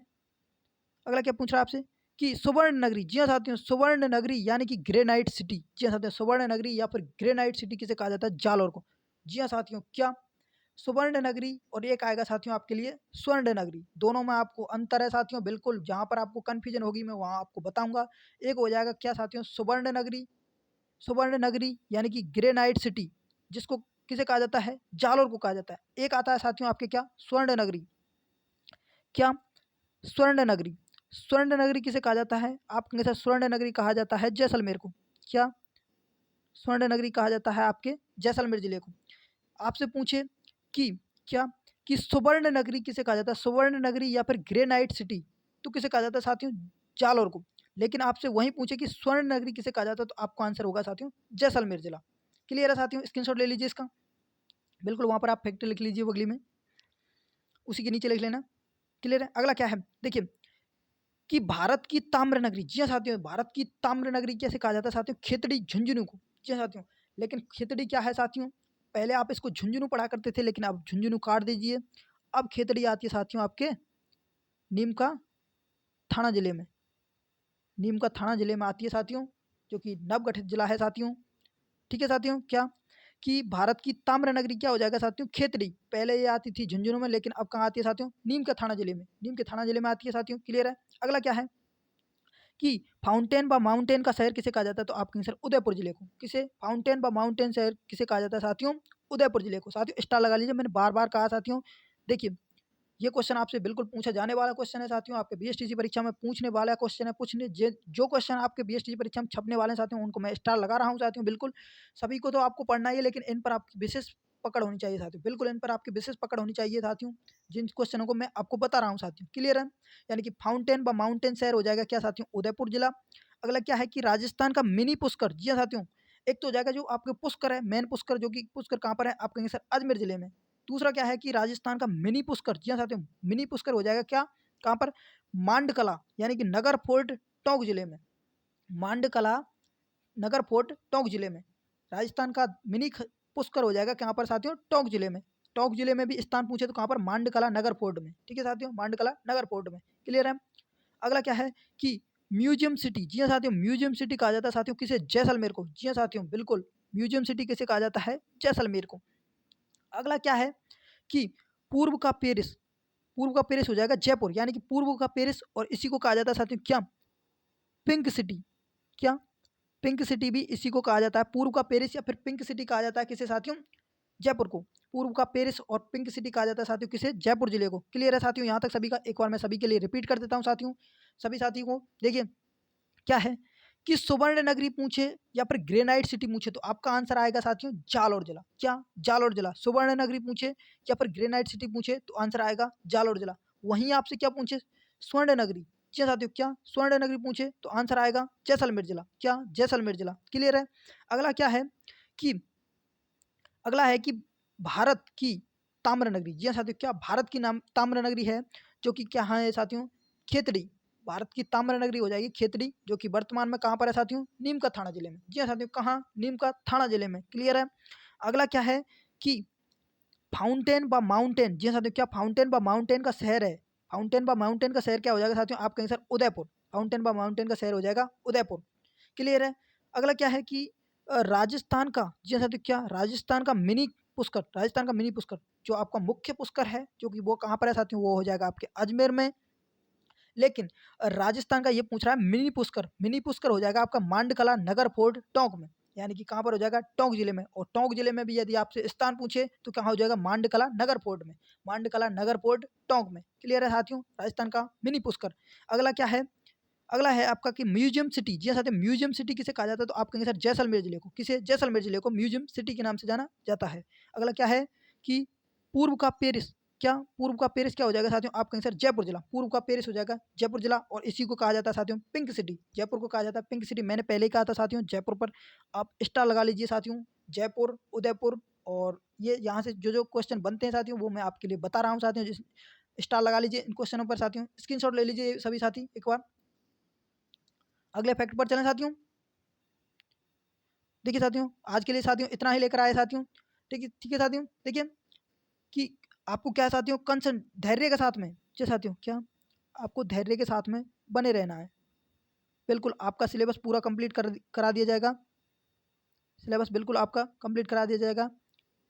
अगला क्या पूछ रहा है आपसे कि सुवर्ण नगरी, जी हाँ साथियों, सुवर्ण नगरी यानी कि ग्रेनाइट सिटी। जी हाँ साथियों, सुवर्ण नगरी या फिर ग्रेनाइट सिटी किसे कहा जाता है, जालौर को। जी हाँ साथियों, क्या सुवर्ण नगरी और एक आएगा साथियों आपके लिए स्वर्ण नगरी। दोनों में आपको अंतर है साथियों, बिल्कुल जहाँ पर आपको कन्फ्यूजन होगी मैं वहाँ आपको बताऊंगा। एक हो जाएगा क्या साथियों, सुवर्ण नगरी, सुवर्ण नगरी यानी कि ग्रेनाइट सिटी, जिसको किसे कहा जाता है, जालौर को कहा जाता है। एक आता है साथियों आपके क्या, स्वर्ण नगरी। क्या, स्वर्ण नगरी। स्वर्ण नगरी किसे कहा जाता है, आप कहेंगे सर स्वर्ण नगरी कहा जाता है जैसलमेर को। क्या, स्वर्ण नगरी कहा जाता है आपके जैसलमेर जिले को। आपसे पूछे कि क्या, कि सुवर्ण नगरी किसे कहा जाता है, सुवर्ण नगरी या फिर ग्रेनाइट सिटी, तो किसे कहा जाता है साथियों, जालौर को। लेकिन आपसे वहीं पूछे कि स्वर्ण नगरी किसे कहा जाता है तो आपको आंसर होगा साथियों जैसलमेर जिला। क्लियर है साथियों, स्क्रीनशॉट ले लीजिए इसका, बिल्कुल वहाँ पर आप फैक्ट लिख लीजिए बगली में, उसी के नीचे लिख लेना। क्लियर है। अगला क्या है देखिए कि भारत की ताम्र नगरी, जी हाँ साथियों, भारत की ताम्र नगरी कैसे कहा जाता है साथियों, खेतड़ी झुंझुनू को। जी हाँ साथियों, लेकिन खेतड़ी क्या है साथियों, पहले आप इसको झुंझुनू पढ़ा करते थे लेकिन अब झुंझुनू काट दीजिए। अब खेतड़ी आती है साथियों आपके नीम का थाना जिले में, नीम का थाना जिले में आती है साथियों, जो कि नवगठित जिला है साथियों। ठीक है साथियों, क्या कि भारत की ताम्र नगरी क्या हो जाएगा साथियों, खेतड़ी। पहले ये आती थी झुंझुनू में लेकिन अब कहाँ आती है साथियों, नीम का थाना जिले में, नीम के थाना जिले में आती है साथियों। क्लियर है। अगला क्या है कि फाउंटेन व माउंटेन का शहर किसे कहा जाता है, तो आप कहेंगे सर उदयपुर जिले को। किसे, फाउंटेन व माउंटेन शहर किसे कहा जाता है साथियों, उदयपुर जिले को। साथियों स्टार लगा लीजिए, मैंने बार बार कहा साथियों। देखिए ये क्वेश्चन आपसे बिल्कुल पूछा जाने वाला क्वेश्चन है साथियों, आपके बीएसटीसी परीक्षा में पूछने वाला क्वेश्चन है, पूछने जो क्वेश्चन आपके बीएसटीसी परीक्षा में छपने वाले हैं साथियों उनको मैं स्टार लगा रहा हूँ साथियों। बिल्कुल सभी को तो आपको पढ़ना ही है लेकिन इन पर आपकी विशेष पकड़ होनी चाहिए साथियों, बिल्कुल इन पर आपकी विशेष पकड़ होनी चाहिए साथियों, जिन क्वेश्चनों को मैं आपको बता रहा हूँ साथियों। क्लियर है। यानी कि फाउंटेन व माउंटेन शहर हो जाएगा क्या साथियों, उदयपुर जिला। अगला क्या है कि राजस्थान का मिनी पुष्कर, जी हाँ साथियों, एक तो हो जाएगा जो आपके पुष्कर है, मेन पुष्कर, जो कि पुष्कर कहाँ पर है, आप कहेंगे सर अजमेर जिले में। दूसरा क्या है कि राजस्थान का मिनी पुष्कर, जी हाँ साथियों, मिनी पुष्कर हो जाएगा क्या, कहाँ पर, मांडकला यानी कि नगर फोर्ट टोंक जिले में। मांडकला नगर फोर्ट टोंक जिले में राजस्थान का पुष्कर हो जाएगा कहाँ पर साथियों, टोंक जिले में। टोंक जिले में भी स्थान पूछे तो कहाँ पर, मांडकला नगर फोर्ट में। ठीक है साथियों, मांडकला नगर फोर्ट में। क्लियर है। अगला क्या है कि म्यूजियम सिटी, जी हाँ साथियों, म्यूजियम सिटी कहा जाता है साथियों किसे, जैसलमेर को। जी हाँ साथियों, बिल्कुल म्यूजियम सिटी किसे कहा जाता है, जैसलमेर को। अगला क्या है कि पूर्व का पेरिस, पूर्व का पेरिस हो जाएगा जयपुर, यानी कि पूर्व का पेरिस, और इसी को कहा जाता है साथियों क्या, पिंक सिटी। क्या, पिंक सिटी भी इसी को कहा जाता है, पूर्व का पेरिस या फिर पिंक सिटी कहा जाता है किसे साथियों, जयपुर को। पूर्व का पेरिस और पिंक सिटी कहा जाता है साथियों किसे, जयपुर जिले को। क्लियर है साथियों, यहाँ तक सभी का, एक बार मैं सभी के लिए रिपीट कर देता हूँ साथियों, सभी साथियों को। देखिए क्या है कि सुवर्ण नगरी पूछे या फिर ग्रेनाइट सिटी पूछे तो आपका आंसर आएगा साथियों जालौर जिला। क्या, जालौर जिला। सुवर्ण नगरी पूछे या फिर ग्रेनाइट सिटी पूछे तो आंसर आएगा जालौर जिला। वहीं आपसे क्या पूछे, स्वर्ण नगरी, जी हाँ साथियों, क्या स्वर्ण नगरी पूछे तो आंसर आएगा जैसलमेर जिला। क्या, जैसलमेर जिला। क्लियर है। अगला क्या है कि, अगला है कि भारत की ताम्र नगरी, जी हाँ साथियों, क्या भारत की नाम ताम्र नगरी है, जो कि क्या है साथियों, खेतड़ी। भारत की ताम्र नगरी हो जाएगी खेतड़ी, जो कि वर्तमान में कहाँ पर है साथियों, नीम का थाना जिले में। जी हाँ साथियों, कहाँ, नीम का थाना जिले में। क्लियर है। अगला क्या है कि फाउंटेन व माउंटेन, जी हाँ साथियों, क्या फाउंटेन व माउंटेन का शहर है, फाउंटेन व माउंटेन का शहर क्या हो जाएगा साथियों, आपका आंसर उदयपुर। फाउंटेन व माउंटेन का शहर हो जाएगा उदयपुर। क्लियर है। अगला क्या है कि राजस्थान का, जी हाँ साथियों, क्या राजस्थान का मिनी पुष्कर, राजस्थान का मिनी पुष्कर जो आपका मुख्य पुष्कर है, जो कि वो कहाँ पर है साथियों, वो हो जाएगा आपके अजमेर में। लेकिन राजस्थान का ये पूछ रहा है मिनी पुष्कर, मिनी पुष्कर हो जाएगा आपका मांडकला नगर फोर्ट टोंक में, यानी कि कहाँ पर हो जाएगा, टोंक जिले में। और टोंक जिले में भी यदि आपसे स्थान पूछे तो कहाँ हो जाएगा, मांडकला नगर फोर्ट में, मांडकला नगर फोर्ट टोंक में। क्लियर है साथियों, राजस्थान का मिनी पुष्कर। अगला क्या है, अगला है आपका कि म्यूजियम सिटी, जी हाँ साथियों, म्यूजियम सिटी किसे कहा जाता है, तो आप कहेंगे सर जैसलमेर जिले को, किसे, जैसलमेर जिले को म्यूजियम सिटी के नाम से जाना जाता है। अगला क्या है कि पूर्व का पेरिस, क्या पूर्व का पेरिस क्या हो जाएगा साथियों, आप कहेंगे सर जयपुर जिला, पूर्व का पेरिस हो जाएगा जयपुर जिला। और इसी को कहा जाता है साथियों पिंक सिटी, जयपुर को कहा जाता है पिंक सिटी। मैंने पहले ही कहा था साथियों, जयपुर पर आप स्टार लगा लीजिए साथियों, जयपुर, उदयपुर। और ये यहाँ से जो जो क्वेश्चन बनते हैं साथियों, वो मैं आपके लिए बता रहा हूँ साथियों, जिस स्टार लगा लीजिए इन क्वेश्चनों पर साथियों, स्क्रीनशॉट ले लीजिए सभी साथी एक बार। अगले फैक्ट पर चलें साथियों। देखिए साथियों, आज के लिए साथियों इतना ही लेकर आए साथियों। ठीक है साथियों। देखिए कि आपको क्या है साथियों, कंसंट धैर्य के साथ में, जी साथियों, क्या आपको धैर्य के साथ में बने रहना है। बिल्कुल आपका सिलेबस पूरा कंप्लीट करा दिया जाएगा, सिलेबस बिल्कुल आपका कंप्लीट करा दिया जाएगा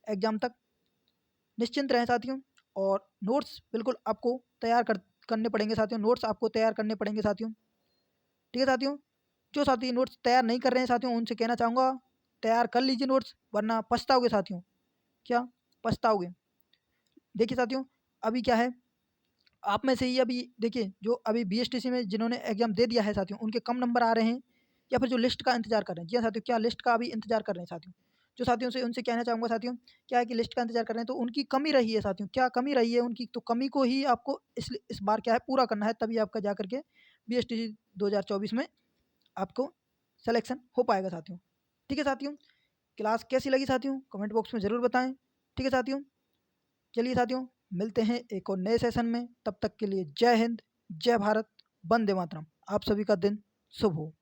एग्जाम तक, निश्चिंत रहें साथियों। और नोट्स बिल्कुल आपको तैयार करने पड़ेंगे साथियों, नोट्स आपको तैयार करने पड़ेंगे साथियों। ठीक है साथियों। जो साथी नोट्स तैयार नहीं कर रहे हैं साथियों, उनसे कहना चाहूँगा तैयार कर लीजिए नोट्स, वरना पछताओगे साथियों, क्या पछताओगे। देखिए साथियों, अभी क्या है, आप में से ही अभी देखिए जो अभी बीएसटीसी में जिन्होंने एग्जाम दे दिया है साथियों, उनके कम नंबर आ रहे हैं, या फिर जो लिस्ट का इंतजार कर रहे हैं। जी हाँ साथियों, क्या लिस्ट का अभी इंतजार कर रहे हैं साथियों, जो साथियों से उनसे कहना चाहूँगा साथियों, क्या है कि लिस्ट का इंतजार कर रहे हैं तो उनकी कमी रही है साथियों, क्या कमी रही है उनकी, तो कमी को ही आपको इस बार क्या है पूरा करना है, तभी आपका जा करके बीएसटीसी 2024 में आपको सिलेक्शन हो पाएगा साथियों। ठीक है साथियों, क्लास कैसी लगी साथियों, कमेंट बॉक्स में ज़रूर बताएं। ठीक है साथियों, चलिए साथियों, मिलते हैं एक और नए सेशन में, तब तक के लिए जय हिंद, जय भारत, वंदे मातरम। आप सभी का दिन शुभ हो।